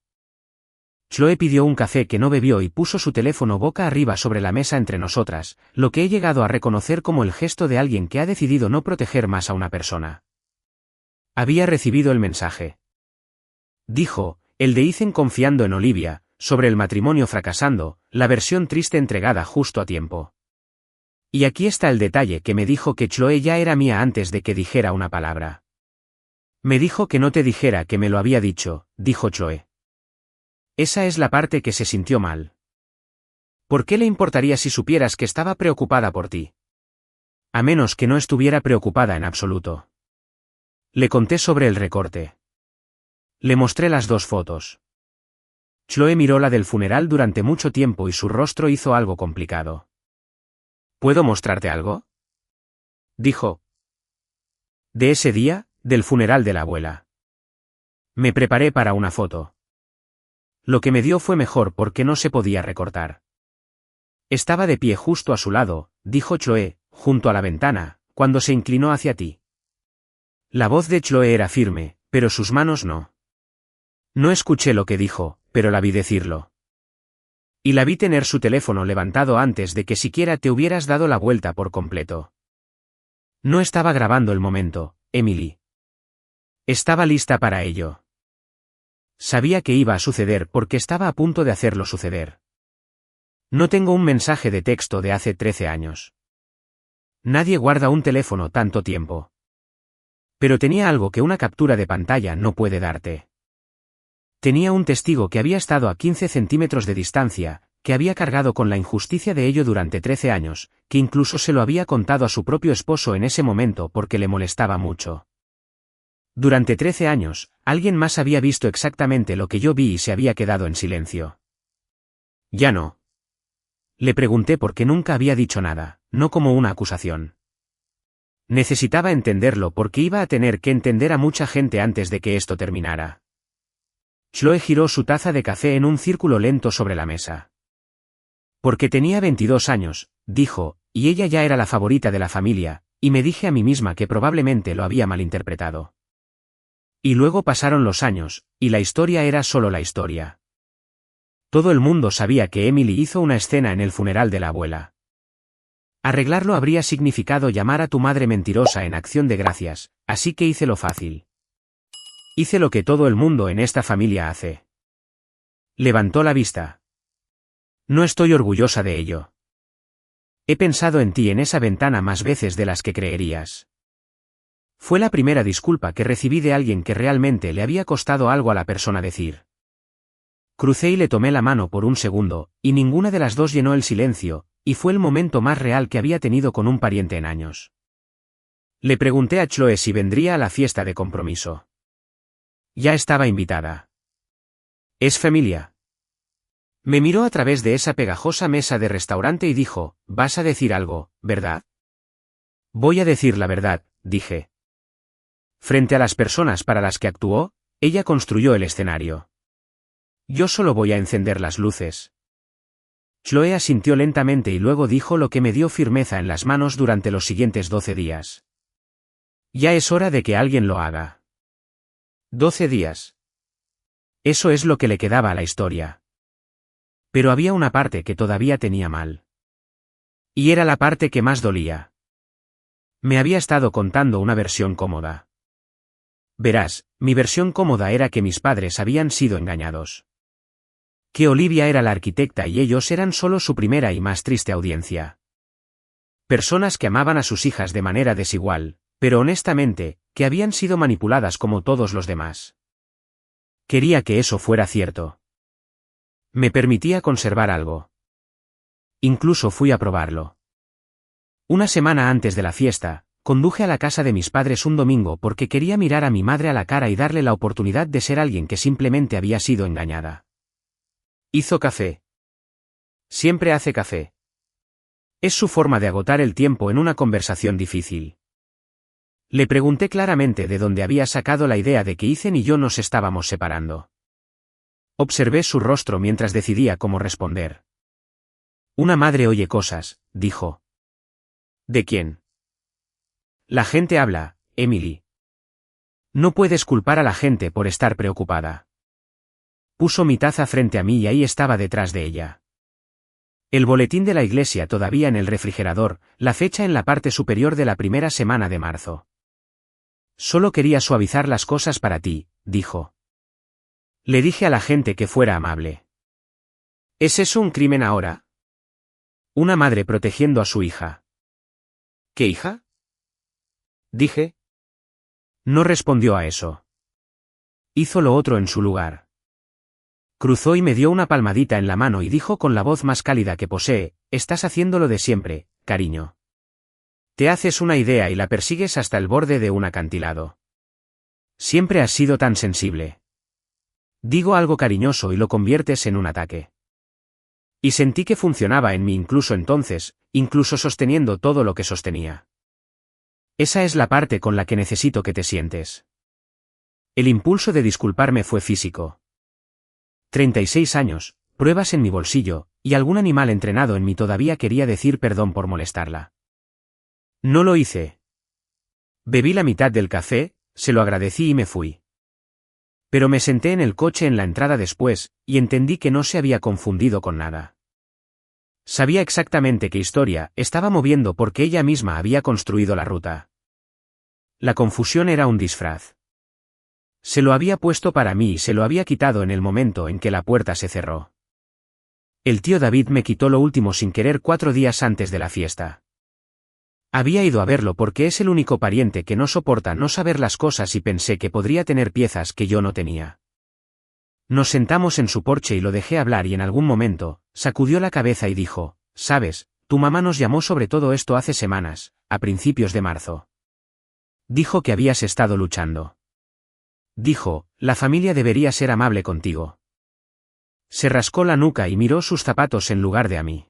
Chloe pidió un café que no bebió y puso su teléfono boca arriba sobre la mesa entre nosotras, lo que he llegado a reconocer como el gesto de alguien que ha decidido no proteger más a una persona. Había recibido el mensaje. Dijo, el de Ethan confiando en Olivia, sobre el matrimonio fracasando, la versión triste entregada justo a tiempo. Y aquí está el detalle que me dijo que Chloe ya era mía antes de que dijera una palabra. Me dijo que no te dijera que me lo había dicho, dijo Chloe. Esa es la parte que se sintió mal. ¿Por qué le importaría si supieras que estaba preocupada por ti? A menos que no estuviera preocupada en absoluto. Le conté sobre el recorte. Le mostré las dos fotos. Chloe miró la del funeral durante mucho tiempo y su rostro hizo algo complicado. ¿Puedo mostrarte algo? Dijo. De ese día, del funeral de la abuela. Me preparé para una foto. Lo que me dio fue mejor porque no se podía recortar. Estaba de pie justo a su lado, dijo Chloe, junto a la ventana, cuando se inclinó hacia ti. La voz de Chloe era firme, pero sus manos no. No escuché lo que dijo, pero la vi decirlo. Y la vi tener su teléfono levantado antes de que siquiera te hubieras dado la vuelta por completo. No estaba grabando el momento, Emily. Estaba lista para ello. Sabía que iba a suceder porque estaba a punto de hacerlo suceder. No tengo un mensaje de texto de hace 13 años. Nadie guarda un teléfono tanto tiempo. Pero tenía algo que una captura de pantalla no puede darte. Tenía un testigo que había estado a 15 centímetros de distancia, que había cargado con la injusticia de ello durante 13 años, que incluso se lo había contado a su propio esposo en ese momento porque le molestaba mucho. Durante 13 años, alguien más había visto exactamente lo que yo vi y se había quedado en silencio. Ya no. Le pregunté por qué nunca había dicho nada, no como una acusación. Necesitaba entenderlo porque iba a tener que entender a mucha gente antes de que esto terminara. Chloe giró su taza de café en un círculo lento sobre la mesa. Porque tenía 22 años, dijo, y ella ya era la favorita de la familia, y me dije a mí misma que probablemente lo había malinterpretado. Y luego pasaron los años, y la historia era solo la historia. Todo el mundo sabía que Emily hizo una escena en el funeral de la abuela. Arreglarlo habría significado llamar a tu madre mentirosa en acción de gracias, así que hice lo fácil. Hice lo que todo el mundo en esta familia hace. Levantó la vista. No estoy orgullosa de ello. He pensado en ti en esa ventana más veces de las que creerías. Fue la primera disculpa que recibí de alguien que realmente le había costado algo a la persona decir. Crucé y le tomé la mano por un segundo, y ninguna de las dos llenó el silencio, y fue el momento más real que había tenido con un pariente en años. Le pregunté a Chloe si vendría a la fiesta de compromiso. Ya estaba invitada. ¿Es familia? Me miró a través de esa pegajosa mesa de restaurante y dijo, «Vas a decir algo, ¿verdad?» Voy a decir la verdad, dije. Frente a las personas para las que actuó, ella construyó el escenario. Yo solo voy a encender las luces. Chloe asintió lentamente y luego dijo lo que me dio firmeza en las manos durante los siguientes 12 días. Ya es hora de que alguien lo haga. 12 días. Eso es lo que le quedaba a la historia. Pero había una parte que todavía tenía mal. Y era la parte que más dolía. Me había estado contando una versión cómoda. Verás, mi versión cómoda era que mis padres habían sido engañados. Que Olivia era la arquitecta y ellos eran solo su primera y más triste audiencia. Personas que amaban a sus hijas de manera desigual, pero honestamente, que habían sido manipuladas como todos los demás. Quería que eso fuera cierto. Me permitía conservar algo. Incluso fui a probarlo. Una semana antes de la fiesta, conduje a la casa de mis padres un domingo porque quería mirar a mi madre a la cara y darle la oportunidad de ser alguien que simplemente había sido engañada. Hizo café. Siempre hace café. Es su forma de agotar el tiempo en una conversación difícil. Le pregunté claramente de dónde había sacado la idea de que Ethan y yo nos estábamos separando. Observé su rostro mientras decidía cómo responder. Una madre oye cosas, dijo. ¿De quién? La gente habla, Emily. No puedes culpar a la gente por estar preocupada. Puso mi taza frente a mí y ahí estaba detrás de ella. El boletín de la iglesia todavía en el refrigerador, la fecha en la parte superior de la primera semana de marzo. Solo quería suavizar las cosas para ti, dijo. Le dije a la gente que fuera amable. ¿Es eso un crimen ahora? Una madre protegiendo a su hija. ¿Qué hija? Dije. No respondió a eso. Hizo lo otro en su lugar. Cruzó y me dio una palmadita en la mano y dijo con la voz más cálida que posee, estás haciendo lo de siempre, cariño. Te haces una idea y la persigues hasta el borde de un acantilado. Siempre has sido tan sensible. Digo algo cariñoso y lo conviertes en un ataque. Y sentí que funcionaba en mí incluso entonces, incluso sosteniendo todo lo que sostenía. Esa es la parte con la que necesito que te sientes. El impulso de disculparme fue físico. 36 años, pruebas en mi bolsillo, y algún animal entrenado en mí todavía quería decir perdón por molestarla. No lo hice. Bebí la mitad del café, se lo agradecí y me fui. Pero me senté en el coche en la entrada después, y entendí que no se había confundido con nada. Sabía exactamente qué historia estaba moviendo porque ella misma había construido la ruta. La confusión era un disfraz. Se lo había puesto para mí y se lo había quitado en el momento en que la puerta se cerró. El tío David me quitó lo último sin querer 4 días antes de la fiesta. Había ido a verlo porque es el único pariente que no soporta no saber las cosas y pensé que podría tener piezas que yo no tenía. Nos sentamos en su porche y lo dejé hablar y en algún momento, sacudió la cabeza y dijo, «Sabes, tu mamá nos llamó sobre todo esto hace semanas, a principios de marzo. Dijo que habías estado luchando. Dijo, la familia debería ser amable contigo». Se rascó la nuca y miró sus zapatos en lugar de a mí.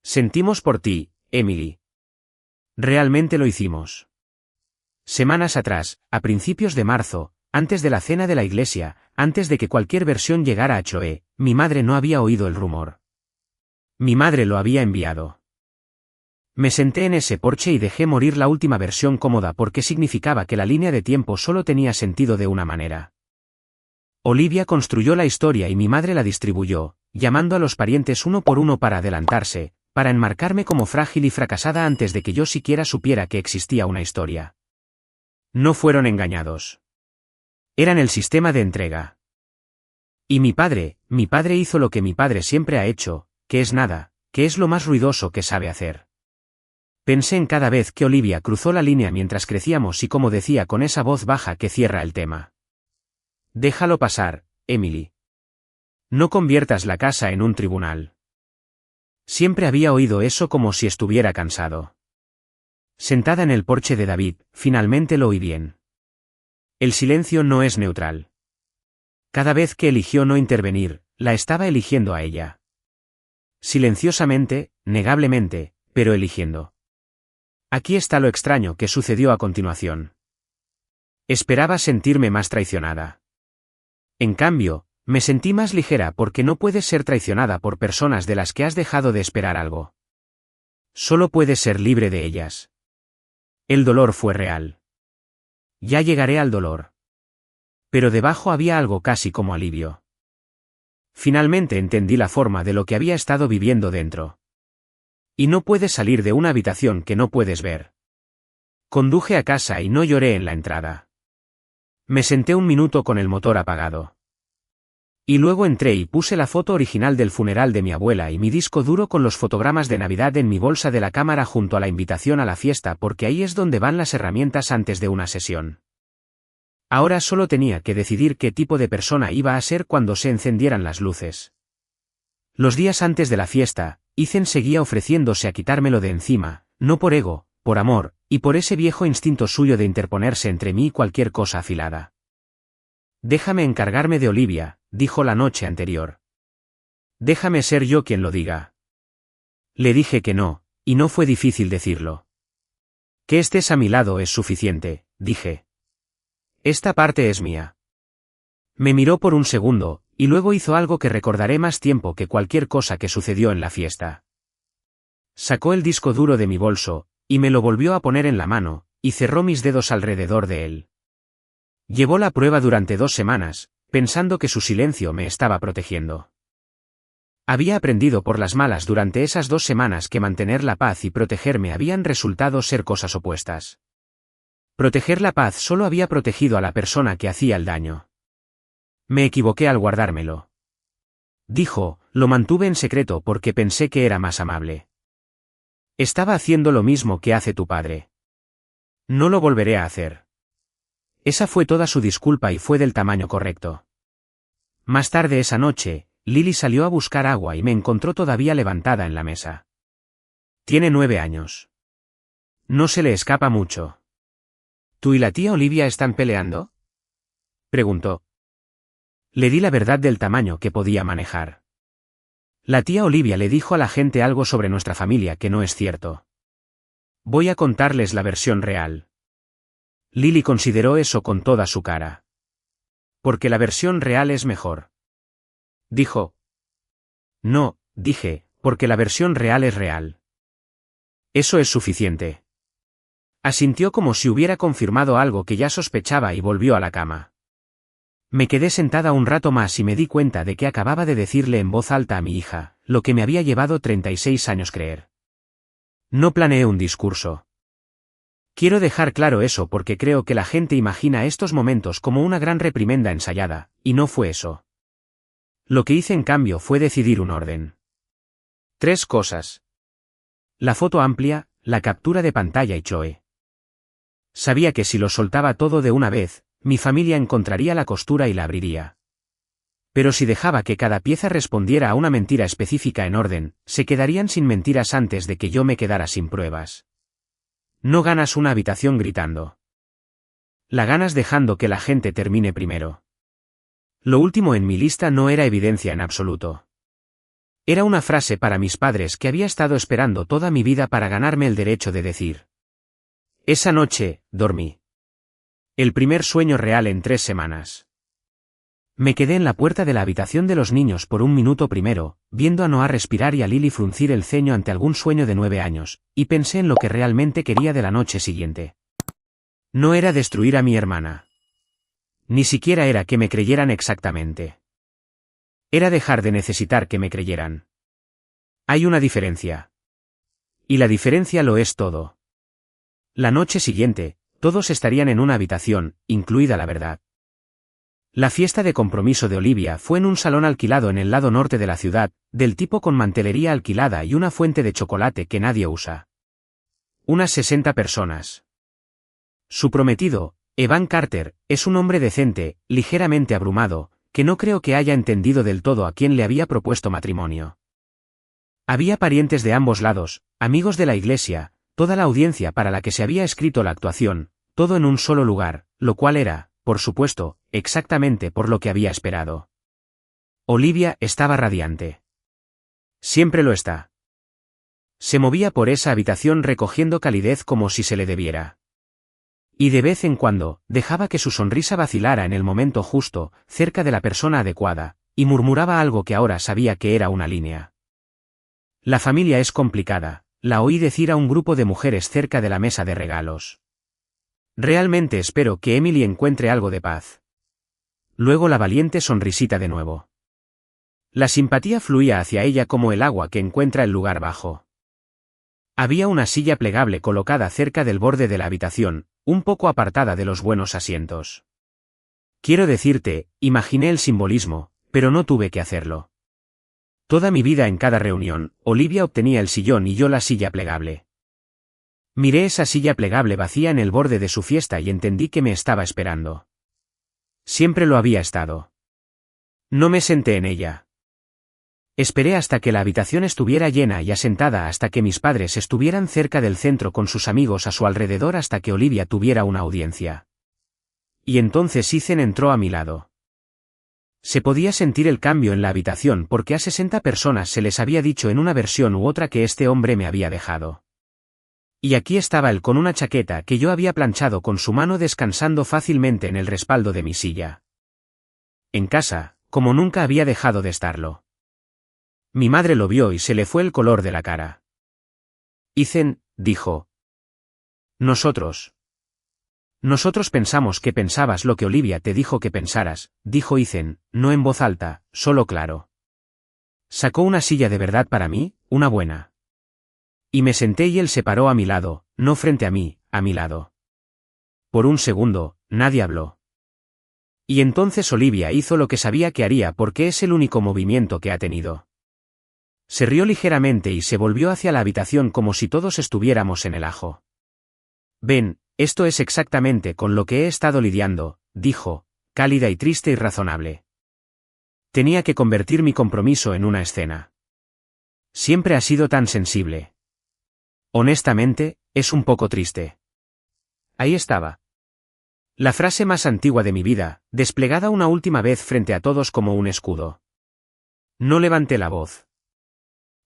«Sentimos por ti, Emily. Realmente lo hicimos. Semanas atrás, a principios de marzo, antes de la cena de la iglesia, antes de que cualquier versión llegara a Chloe, mi madre no había oído el rumor. Mi madre lo había enviado. Me senté en ese porche y dejé morir la última versión cómoda porque significaba que la línea de tiempo solo tenía sentido de una manera. Olivia construyó la historia y mi madre la distribuyó, llamando a los parientes uno por uno para adelantarse, para enmarcarme como frágil y fracasada antes de que yo siquiera supiera que existía una historia. No fueron engañados. Eran el sistema de entrega. Y mi padre hizo lo que mi padre siempre ha hecho, que es nada, que es lo más ruidoso que sabe hacer. Pensé en cada vez que Olivia cruzó la línea mientras crecíamos y como decía con esa voz baja que cierra el tema. Déjalo pasar, Emily. No conviertas la casa en un tribunal. Siempre había oído eso como si estuviera cansado. Sentada en el porche de David, finalmente lo oí bien. El silencio no es neutral. Cada vez que eligió no intervenir, la estaba eligiendo a ella. Silenciosamente, negablemente, pero eligiendo. Aquí está lo extraño que sucedió a continuación. Esperaba sentirme más traicionada. En cambio, me sentí más ligera porque no puedes ser traicionada por personas de las que has dejado de esperar algo. Solo puedes ser libre de ellas. El dolor fue real. Ya llegaré al dolor. Pero debajo había algo casi como alivio. Finalmente entendí la forma de lo que había estado viviendo dentro. Y no puedes salir de una habitación que no puedes ver. Conduje a casa y no lloré en la entrada. Me senté un minuto con el motor apagado. Y luego entré y puse la foto original del funeral de mi abuela y mi disco duro con los fotogramas de Navidad en mi bolsa de la cámara junto a la invitación a la fiesta porque ahí es donde van las herramientas antes de una sesión. Ahora solo tenía que decidir qué tipo de persona iba a ser cuando se encendieran las luces. Los días antes de la fiesta, Ethan seguía ofreciéndose a quitármelo de encima, no por ego, por amor, y por ese viejo instinto suyo de interponerse entre mí y cualquier cosa afilada. Déjame encargarme de Olivia, dijo la noche anterior. Déjame ser yo quien lo diga. Le dije que no, y no fue difícil decirlo. Que estés a mi lado es suficiente, dije. Esta parte es mía. Me miró por un segundo, y luego hizo algo que recordaré más tiempo que cualquier cosa que sucedió en la fiesta. Sacó el disco duro de mi bolso, y me lo volvió a poner en la mano, y cerró mis dedos alrededor de él. Llevó la prueba durante 2 semanas, pensando que su silencio me estaba protegiendo. Había aprendido por las malas durante esas 2 semanas que mantener la paz y protegerme habían resultado ser cosas opuestas. Proteger la paz solo había protegido a la persona que hacía el daño. Me equivoqué al guardármelo. Dijo, lo mantuve en secreto porque pensé que era más amable. Estaba haciendo lo mismo que hace tu padre. No lo volveré a hacer. Esa fue toda su disculpa y fue del tamaño correcto. Más tarde esa noche, Lily salió a buscar agua y me encontró todavía levantada en la mesa. Tiene 9 años. No se le escapa mucho. ¿Tú y la tía Olivia están peleando?, preguntó. Le di la verdad del tamaño que podía manejar. La tía Olivia le dijo a la gente algo sobre nuestra familia que no es cierto. Voy a contarles la versión real. Lily consideró eso con toda su cara. Porque la versión real es mejor. Dijo. No, dije, porque la versión real es real. Eso es suficiente. Asintió como si hubiera confirmado algo que ya sospechaba y volvió a la cama. Me quedé sentada un rato más y me di cuenta de que acababa de decirle en voz alta a mi hija, lo que me había llevado 36 años creer. No planeé un discurso. Quiero dejar claro eso porque creo que la gente imagina estos momentos como una gran reprimenda ensayada, y no fue eso. Lo que hice en cambio fue decidir un orden. 3 cosas. La foto amplia, la captura de pantalla y Chloe. Sabía que si lo soltaba todo de una vez, mi familia encontraría la costura y la abriría. Pero si dejaba que cada pieza respondiera a una mentira específica en orden, se quedarían sin mentiras antes de que yo me quedara sin pruebas. No ganas una habitación gritando. La ganas dejando que la gente termine primero. Lo último en mi lista no era evidencia en absoluto. Era una frase para mis padres que había estado esperando toda mi vida para ganarme el derecho de decir. Esa noche, dormí. El primer sueño real en 3 semanas. Me quedé en la puerta de la habitación de los niños por un minuto primero, viendo a Noah respirar y a Lily fruncir el ceño ante algún sueño de 9 años, y pensé en lo que realmente quería de la noche siguiente. No era destruir a mi hermana. Ni siquiera era que me creyeran exactamente. Era dejar de necesitar que me creyeran. Hay una diferencia. Y la diferencia lo es todo. La noche siguiente, todos estarían en una habitación, incluida la verdad. La fiesta de compromiso de Olivia fue en un salón alquilado en el lado norte de la ciudad, del tipo con mantelería alquilada y una fuente de chocolate que nadie usa. Unas 60 personas. Su prometido, Evan Carter, es un hombre decente, ligeramente abrumado, que no creo que haya entendido del todo a quién le había propuesto matrimonio. Había parientes de ambos lados, amigos de la iglesia, toda la audiencia para la que se había escrito la actuación, todo en un solo lugar, lo cual era, por supuesto, exactamente por lo que había esperado. Olivia estaba radiante. Siempre lo está. Se movía por esa habitación recogiendo calidez como si se le debiera. Y de vez en cuando, dejaba que su sonrisa vacilara en el momento justo, cerca de la persona adecuada, y murmuraba algo que ahora sabía que era una línea. La familia es complicada, la oí decir a un grupo de mujeres cerca de la mesa de regalos. Realmente espero que Emily encuentre algo de paz. Luego la valiente sonrisita de nuevo. La simpatía fluía hacia ella como el agua que encuentra el lugar bajo. Había una silla plegable colocada cerca del borde de la habitación, un poco apartada de los buenos asientos. Quiero decirte, imaginé el simbolismo, pero no tuve que hacerlo. Toda mi vida en cada reunión, Olivia obtenía el sillón y yo la silla plegable. Miré esa silla plegable vacía en el borde de su fiesta y entendí que me estaba esperando. Siempre lo había estado. No me senté en ella. Esperé hasta que la habitación estuviera llena y asentada hasta que mis padres estuvieran cerca del centro con sus amigos a su alrededor hasta que Olivia tuviera una audiencia. Y entonces Ethan entró a mi lado. Se podía sentir el cambio en la habitación porque a 60 personas se les había dicho en una versión u otra que este hombre me había dejado. Y aquí estaba él con una chaqueta que yo había planchado con su mano descansando fácilmente en el respaldo de mi silla. En casa, como nunca había dejado de estarlo. Mi madre lo vio y se le fue el color de la cara. Ethan, dijo. Nosotros pensamos que pensabas lo que Olivia te dijo que pensaras, dijo Ethan, no en voz alta, solo claro. Sacó una silla de verdad para mí, una buena. Y me senté y él se paró a mi lado, no frente a mí, a mi lado. Por un segundo, nadie habló. Y entonces Olivia hizo lo que sabía que haría porque es el único movimiento que ha tenido. Se rió ligeramente y se volvió hacia la habitación como si todos estuviéramos en el ajo. Ven, esto es exactamente con lo que he estado lidiando, dijo, cálida y triste y razonable. Tenía que convertir mi compromiso en una escena. Siempre ha sido tan sensible. Honestamente, es un poco triste. Ahí estaba. La frase más antigua de mi vida, desplegada una última vez frente a todos como un escudo. No levanté la voz.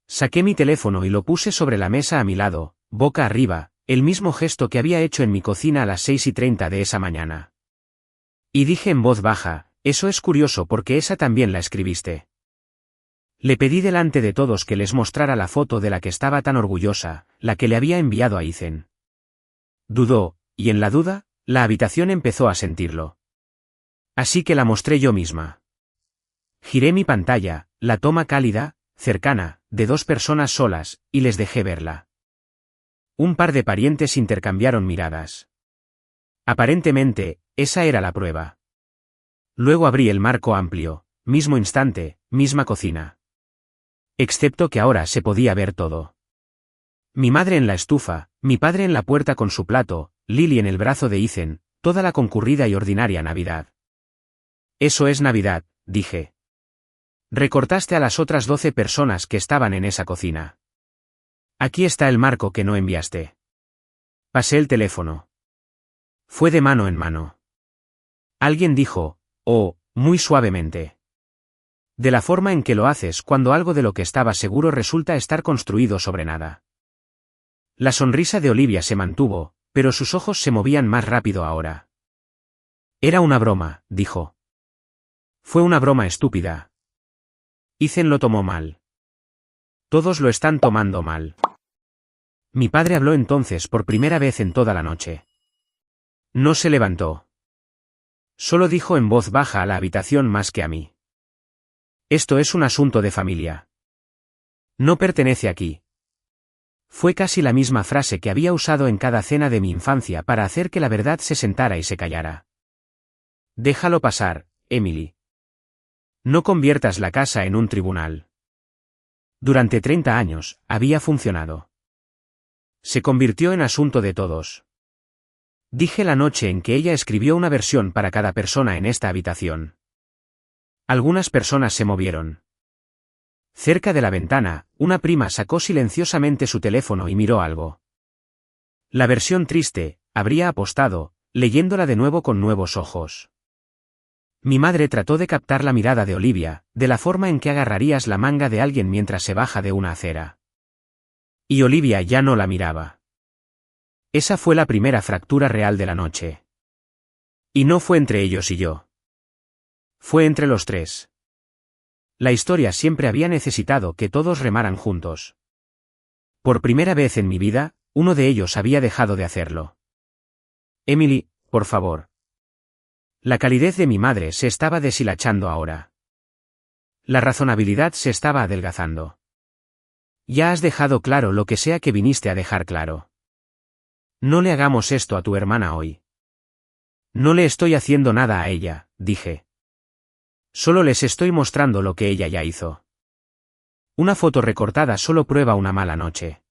Saqué mi teléfono y lo puse sobre la mesa a mi lado, boca arriba, el mismo gesto que había hecho en mi cocina a las 6:30 de esa mañana. Y dije en voz baja, eso es curioso porque esa también la escribiste. Le pedí delante de todos que les mostrara la foto de la que estaba tan orgullosa, la que le había enviado a Ethan. Dudó, y en la duda, la habitación empezó a sentirlo. Así que la mostré yo misma. Giré mi pantalla, la toma cálida, cercana, de 2 personas solas, y les dejé verla. Un par de parientes intercambiaron miradas. Aparentemente, esa era la prueba. Luego abrí el marco amplio, mismo instante, misma cocina. Excepto que ahora se podía ver todo. Mi madre en la estufa, mi padre en la puerta con su plato, Lily en el brazo de Ethan, toda la concurrida y ordinaria Navidad. Eso es Navidad, dije. Recortaste a las otras 12 personas que estaban en esa cocina. Aquí está el marco que no enviaste. Pasé el teléfono. Fue de mano en mano. Alguien dijo, oh, muy suavemente. De la forma en que lo haces cuando algo de lo que estaba seguro resulta estar construido sobre nada. La sonrisa de Olivia se mantuvo, pero sus ojos se movían más rápido ahora. Era una broma, dijo. Fue una broma estúpida. Ethan lo tomó mal. Todos lo están tomando mal. Mi padre habló entonces por primera vez en toda la noche. No se levantó. Solo dijo en voz baja a la habitación más que a mí. Esto es un asunto de familia. No pertenece aquí. Fue casi la misma frase que había usado en cada cena de mi infancia para hacer que la verdad se sentara y se callara. Déjalo pasar, Emily. No conviertas la casa en un tribunal. Durante 30 años, había funcionado. Se convirtió en asunto de todos. Dije la noche en que ella escribió una versión para cada persona en esta habitación. Algunas personas se movieron. Cerca de la ventana, una prima sacó silenciosamente su teléfono y miró algo. La versión triste, habría apostado, leyéndola de nuevo con nuevos ojos. Mi madre trató de captar la mirada de Olivia, de la forma en que agarrarías la manga de alguien mientras se baja de una acera. Y Olivia ya no la miraba. Esa fue la primera fractura real de la noche. Y no fue entre ellos y yo. Fue entre los tres. La historia siempre había necesitado que todos remaran juntos. Por primera vez en mi vida, uno de ellos había dejado de hacerlo. Emily, por favor. La calidez de mi madre se estaba deshilachando ahora. La razonabilidad se estaba adelgazando. Ya has dejado claro lo que sea que viniste a dejar claro. No le hagamos esto a tu hermana hoy. No le estoy haciendo nada a ella, dije. Solo les estoy mostrando lo que ella ya hizo. Una foto recortada solo prueba una mala noche.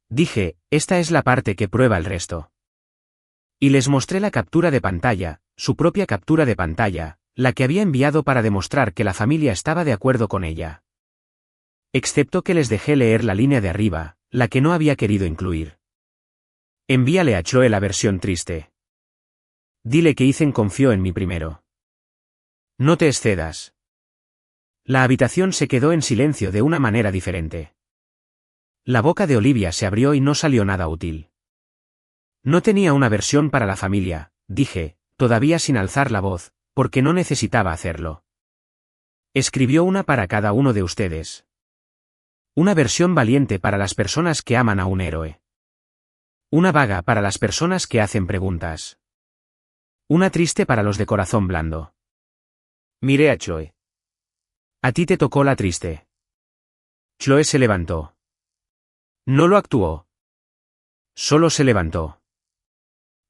Dije, esta es la parte que prueba el resto. Y les mostré la captura de pantalla, su propia captura de pantalla, la que había enviado para demostrar que la familia estaba de acuerdo con ella. Excepto que les dejé leer la línea de arriba, la que no había querido incluir. Envíale a Chloe la versión triste. Dile que Ethan confió en mí primero. No te excedas. La habitación se quedó en silencio de una manera diferente. La boca de Olivia se abrió y no salió nada útil. No tenía una versión para la familia, dije, todavía sin alzar la voz, porque no necesitaba hacerlo. Escribió una para cada uno de ustedes. Una versión valiente para las personas que aman a un héroe. Una vaga para las personas que hacen preguntas. Una triste para los de corazón blando. Miré a Chloe. A ti te tocó la triste. Chloe se levantó. No lo actuó. Solo se levantó.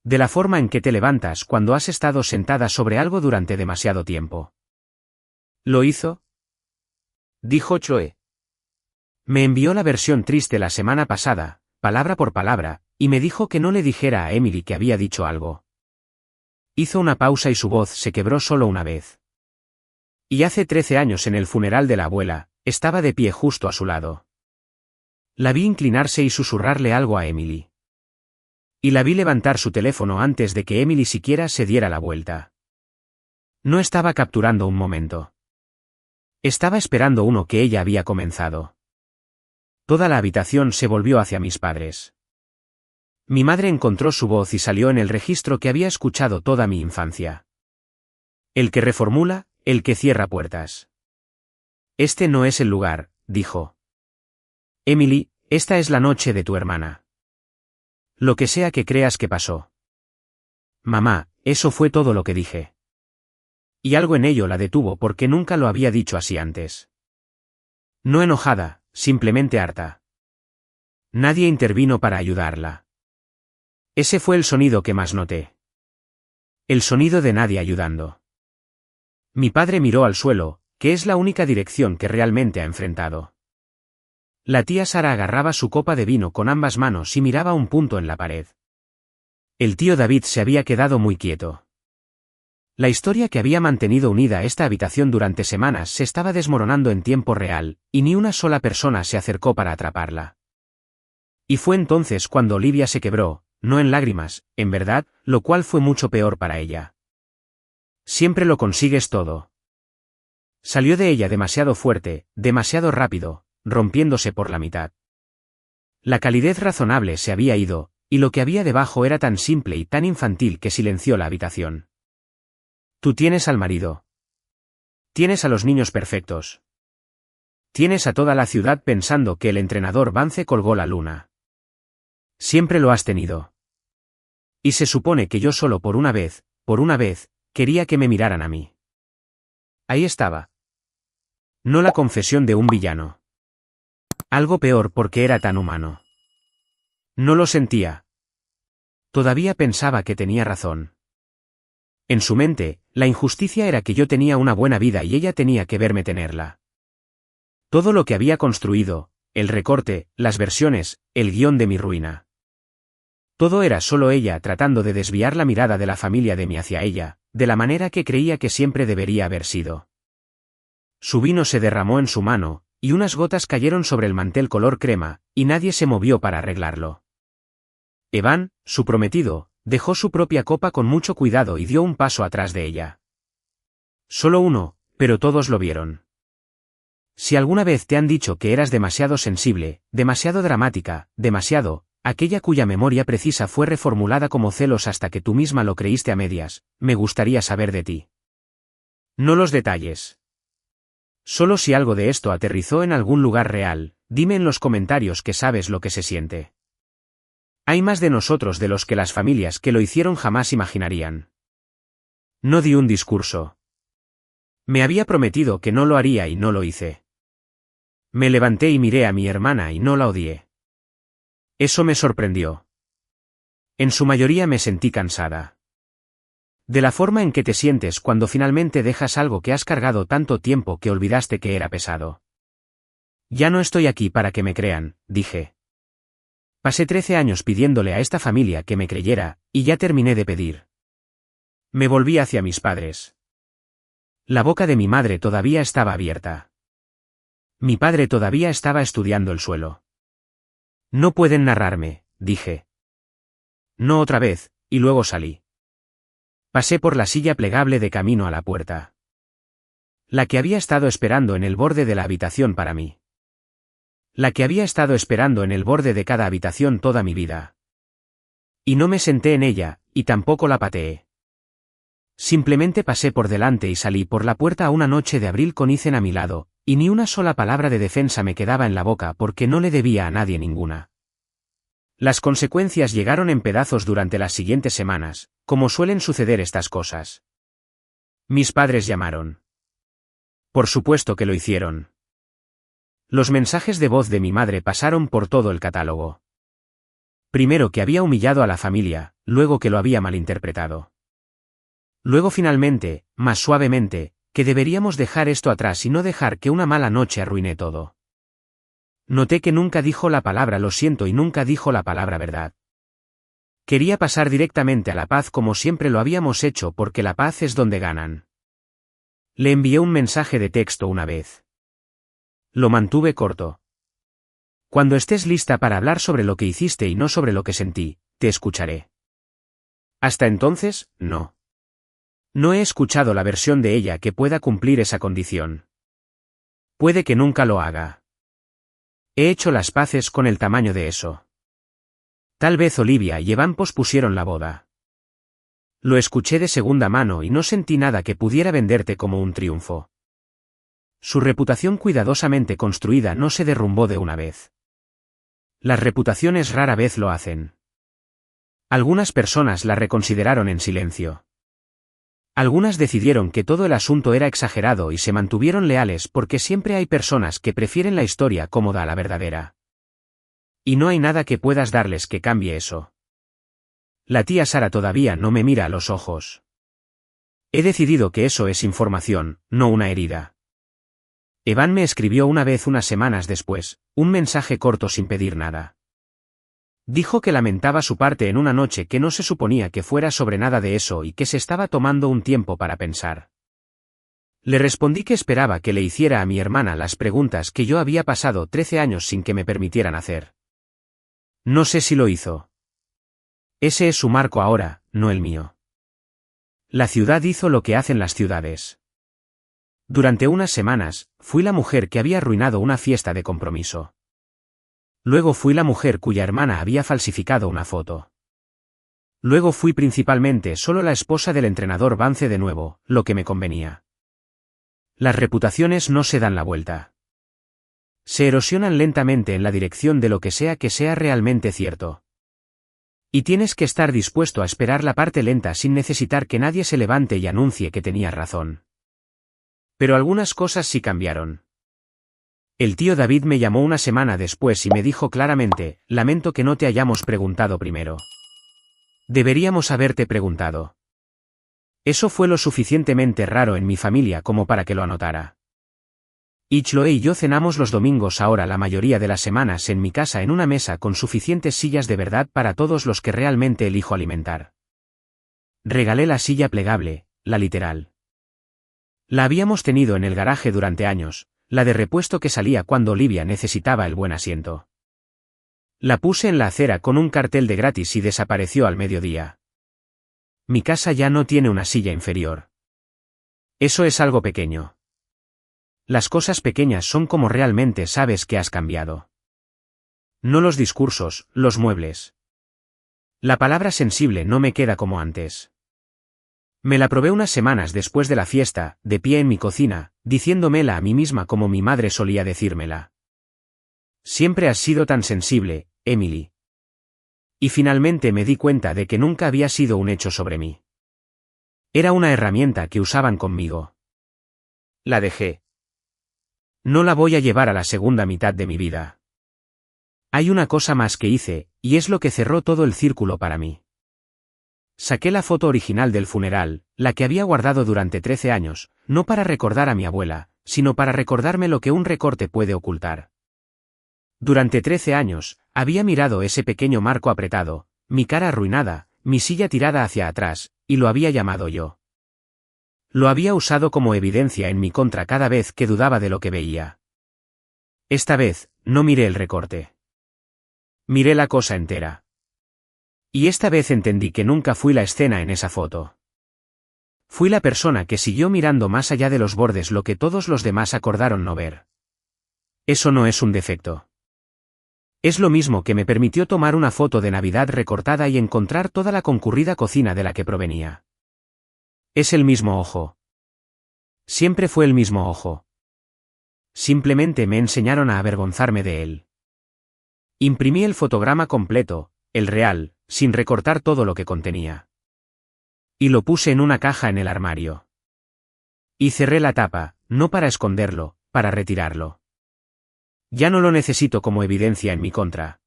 De la forma en que te levantas cuando has estado sentada sobre algo durante demasiado tiempo. ¿Lo hizo? Dijo Chloe. Me envió la versión triste la semana pasada, palabra por palabra, y me dijo que no le dijera a Emily que había dicho algo. Hizo una pausa y su voz se quebró solo una vez. Y hace 13 años en el funeral de la abuela, estaba de pie justo a su lado. La vi inclinarse y susurrarle algo a Emily. Y la vi levantar su teléfono antes de que Emily siquiera se diera la vuelta. No estaba capturando un momento. Estaba esperando uno que ella había comenzado. Toda la habitación se volvió hacia mis padres. Mi madre encontró su voz y salió en el registro que había escuchado toda mi infancia. El que reformula, el que cierra puertas. Este no es el lugar, dijo. Emily, esta es la noche de tu hermana. Lo que sea que creas que pasó. Mamá, eso fue todo lo que dije. Y algo en ello la detuvo porque nunca lo había dicho así antes. No enojada, simplemente harta. Nadie intervino para ayudarla. Ese fue el sonido que más noté. El sonido de nadie ayudando. Mi padre miró al suelo, que es la única dirección que realmente ha enfrentado. La tía Sara agarraba su copa de vino con ambas manos y miraba un punto en la pared. El tío David se había quedado muy quieto. La historia que había mantenido unida esta habitación durante semanas se estaba desmoronando en tiempo real, y ni una sola persona se acercó para atraparla. Y fue entonces cuando Olivia se quebró, no en lágrimas, en verdad, lo cual fue mucho peor para ella. Siempre lo consigues todo. Salió de ella demasiado fuerte, demasiado rápido, rompiéndose por la mitad. La calidez razonable se había ido, y lo que había debajo era tan simple y tan infantil que silenció la habitación. Tú tienes al marido. Tienes a los niños perfectos. Tienes a toda la ciudad pensando que el entrenador Vance colgó la luna. Siempre lo has tenido. Y se supone que yo solo por una vez, quería que me miraran a mí. Ahí estaba. No la confesión de un villano. Algo peor porque era tan humano. No lo sentía. Todavía pensaba que tenía razón. En su mente, la injusticia era que yo tenía una buena vida y ella tenía que verme tenerla. Todo lo que había construido, el recorte, las versiones, el guión de mi ruina. Todo era solo ella tratando de desviar la mirada de la familia de mí hacia ella, de la manera que creía que siempre debería haber sido. Su vino se derramó en su mano, y unas gotas cayeron sobre el mantel color crema, y nadie se movió para arreglarlo. Evan, su prometido, dejó su propia copa con mucho cuidado y dio un paso atrás de ella. Solo uno, pero todos lo vieron. Si alguna vez te han dicho que eras demasiado sensible, demasiado dramática, aquella cuya memoria precisa fue reformulada como celos hasta que tú misma lo creíste a medias, me gustaría saber de ti. No los detalles. Solo si algo de esto aterrizó en algún lugar real, dime en los comentarios que sabes lo que se siente. Hay más de nosotros de los que las familias que lo hicieron jamás imaginarían. No di un discurso. Me había prometido que no lo haría y no lo hice. Me levanté y miré a mi hermana y no la odié. Eso me sorprendió. En su mayoría me sentí cansada. De la forma en que te sientes cuando finalmente dejas algo que has cargado tanto tiempo que olvidaste que era pesado. Ya no estoy aquí para que me crean, dije. Pasé 13 años pidiéndole a esta familia que me creyera, y ya terminé de pedir. Me volví hacia mis padres. La boca de mi madre todavía estaba abierta. Mi padre todavía estaba estudiando el suelo. No pueden narrarme, dije. No otra vez, y luego salí. Pasé por la silla plegable de camino a la puerta. La que había estado esperando en el borde de la habitación para mí. La que había estado esperando en el borde de cada habitación toda mi vida. Y no me senté en ella, y tampoco la pateé. Simplemente pasé por delante y salí por la puerta a una noche de abril con Ethan a mi lado, y ni una sola palabra de defensa me quedaba en la boca porque no le debía a nadie ninguna. Las consecuencias llegaron en pedazos durante las siguientes semanas, como suelen suceder estas cosas. Mis padres llamaron. Por supuesto que lo hicieron. Los mensajes de voz de mi madre pasaron por todo el catálogo. Primero que había humillado a la familia, luego que lo había malinterpretado. Luego finalmente, más suavemente, que deberíamos dejar esto atrás y no dejar que una mala noche arruine todo. Noté que nunca dijo la palabra lo siento y nunca dijo la palabra verdad. Quería pasar directamente a la paz como siempre lo habíamos hecho porque la paz es donde ganan. Le envié un mensaje de texto una vez. Lo mantuve corto. Cuando estés lista para hablar sobre lo que hiciste y no sobre lo que sentí, te escucharé. Hasta entonces, no. No he escuchado la versión de ella que pueda cumplir esa condición. Puede que nunca lo haga. He hecho las paces con el tamaño de eso. Tal vez Olivia y Evan pospusieron la boda. Lo escuché de segunda mano y no sentí nada que pudiera venderte como un triunfo. Su reputación cuidadosamente construida no se derrumbó de una vez. Las reputaciones rara vez lo hacen. Algunas personas la reconsideraron en silencio. Algunas decidieron que todo el asunto era exagerado y se mantuvieron leales porque siempre hay personas que prefieren la historia cómoda a la verdadera. Y no hay nada que puedas darles que cambie eso. La tía Sara todavía no me mira a los ojos. He decidido que eso es información, no una herida. Evan me escribió una vez unas semanas después, un mensaje corto sin pedir nada. Dijo que lamentaba su parte en una noche que no se suponía que fuera sobre nada de eso y que se estaba tomando un tiempo para pensar. Le respondí que esperaba que le hiciera a mi hermana las preguntas que yo había pasado 13 años sin que me permitieran hacer. No sé si lo hizo. Ese es su marco ahora, no el mío. La ciudad hizo lo que hacen las ciudades. Durante unas semanas, fui la mujer que había arruinado una fiesta de compromiso. Luego fui la mujer cuya hermana había falsificado una foto. Luego fui principalmente solo la esposa del entrenador Vance de nuevo, lo que me convenía. Las reputaciones no se dan la vuelta. Se erosionan lentamente en la dirección de lo que sea realmente cierto. Y tienes que estar dispuesto a esperar la parte lenta sin necesitar que nadie se levante y anuncie que tenías razón. Pero algunas cosas sí cambiaron. El tío David me llamó una semana después y me dijo claramente: lamento que no te hayamos preguntado primero. Deberíamos haberte preguntado. Eso fue lo suficientemente raro en mi familia como para que lo anotara. Y Chloe y yo cenamos los domingos ahora la mayoría de las semanas en mi casa en una mesa con suficientes sillas de verdad para todos los que realmente elijo alimentar. Regalé la silla plegable, la literal. La habíamos tenido en el garaje durante años, la de repuesto que salía cuando Olivia necesitaba el buen asiento. La puse en la acera con un cartel de gratis y desapareció al mediodía. Mi casa ya no tiene una silla inferior. Eso es algo pequeño. Las cosas pequeñas son como realmente sabes que has cambiado. No los discursos, los muebles. La palabra sensible no me queda como antes. Me la probé unas semanas después de la fiesta, de pie en mi cocina, diciéndomela a mí misma como mi madre solía decírmela. Siempre has sido tan sensible, Emily. Y finalmente me di cuenta de que nunca había sido un hecho sobre mí. Era una herramienta que usaban conmigo. La dejé. No la voy a llevar a la segunda mitad de mi vida. Hay una cosa más que hice, y es lo que cerró todo el círculo para mí. Saqué la foto original del funeral, la que había guardado durante 13 años, no para recordar a mi abuela, sino para recordarme lo que un recorte puede ocultar. Durante 13 años, había mirado ese pequeño marco apretado, mi cara arruinada, mi silla tirada hacia atrás, y lo había llamado yo. Lo había usado como evidencia en mi contra cada vez que dudaba de lo que veía. Esta vez, no miré el recorte. Miré la cosa entera. Y esta vez entendí que nunca fui la escena en esa foto. Fui la persona que siguió mirando más allá de los bordes lo que todos los demás acordaron no ver. Eso no es un defecto. Es lo mismo que me permitió tomar una foto de Navidad recortada y encontrar toda la concurrida cocina de la que provenía. Es el mismo ojo. Siempre fue el mismo ojo. Simplemente me enseñaron a avergonzarme de él. Imprimí el fotograma completo, el real, sin recortar todo lo que contenía. Y lo puse en una caja en el armario. Y cerré la tapa, no para esconderlo, para retirarlo. Ya no lo necesito como evidencia en mi contra.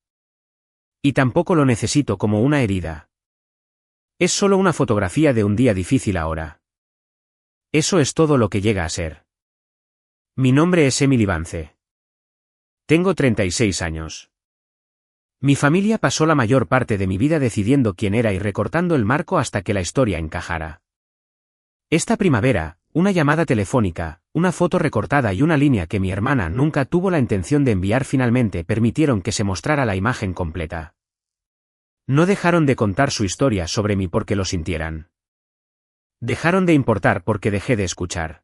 Y tampoco lo necesito como una herida. Es solo una fotografía de un día difícil ahora. Eso es todo lo que llega a ser. Mi nombre es Emily Vance. Tengo 36 años. Mi familia pasó la mayor parte de mi vida decidiendo quién era y recortando el marco hasta que la historia encajara. Esta primavera, una llamada telefónica, una foto recortada y una línea que mi hermana nunca tuvo la intención de enviar finalmente permitieron que se mostrara la imagen completa. No dejaron de contar su historia sobre mí porque lo sintieran. Dejaron de importar porque dejé de escuchar.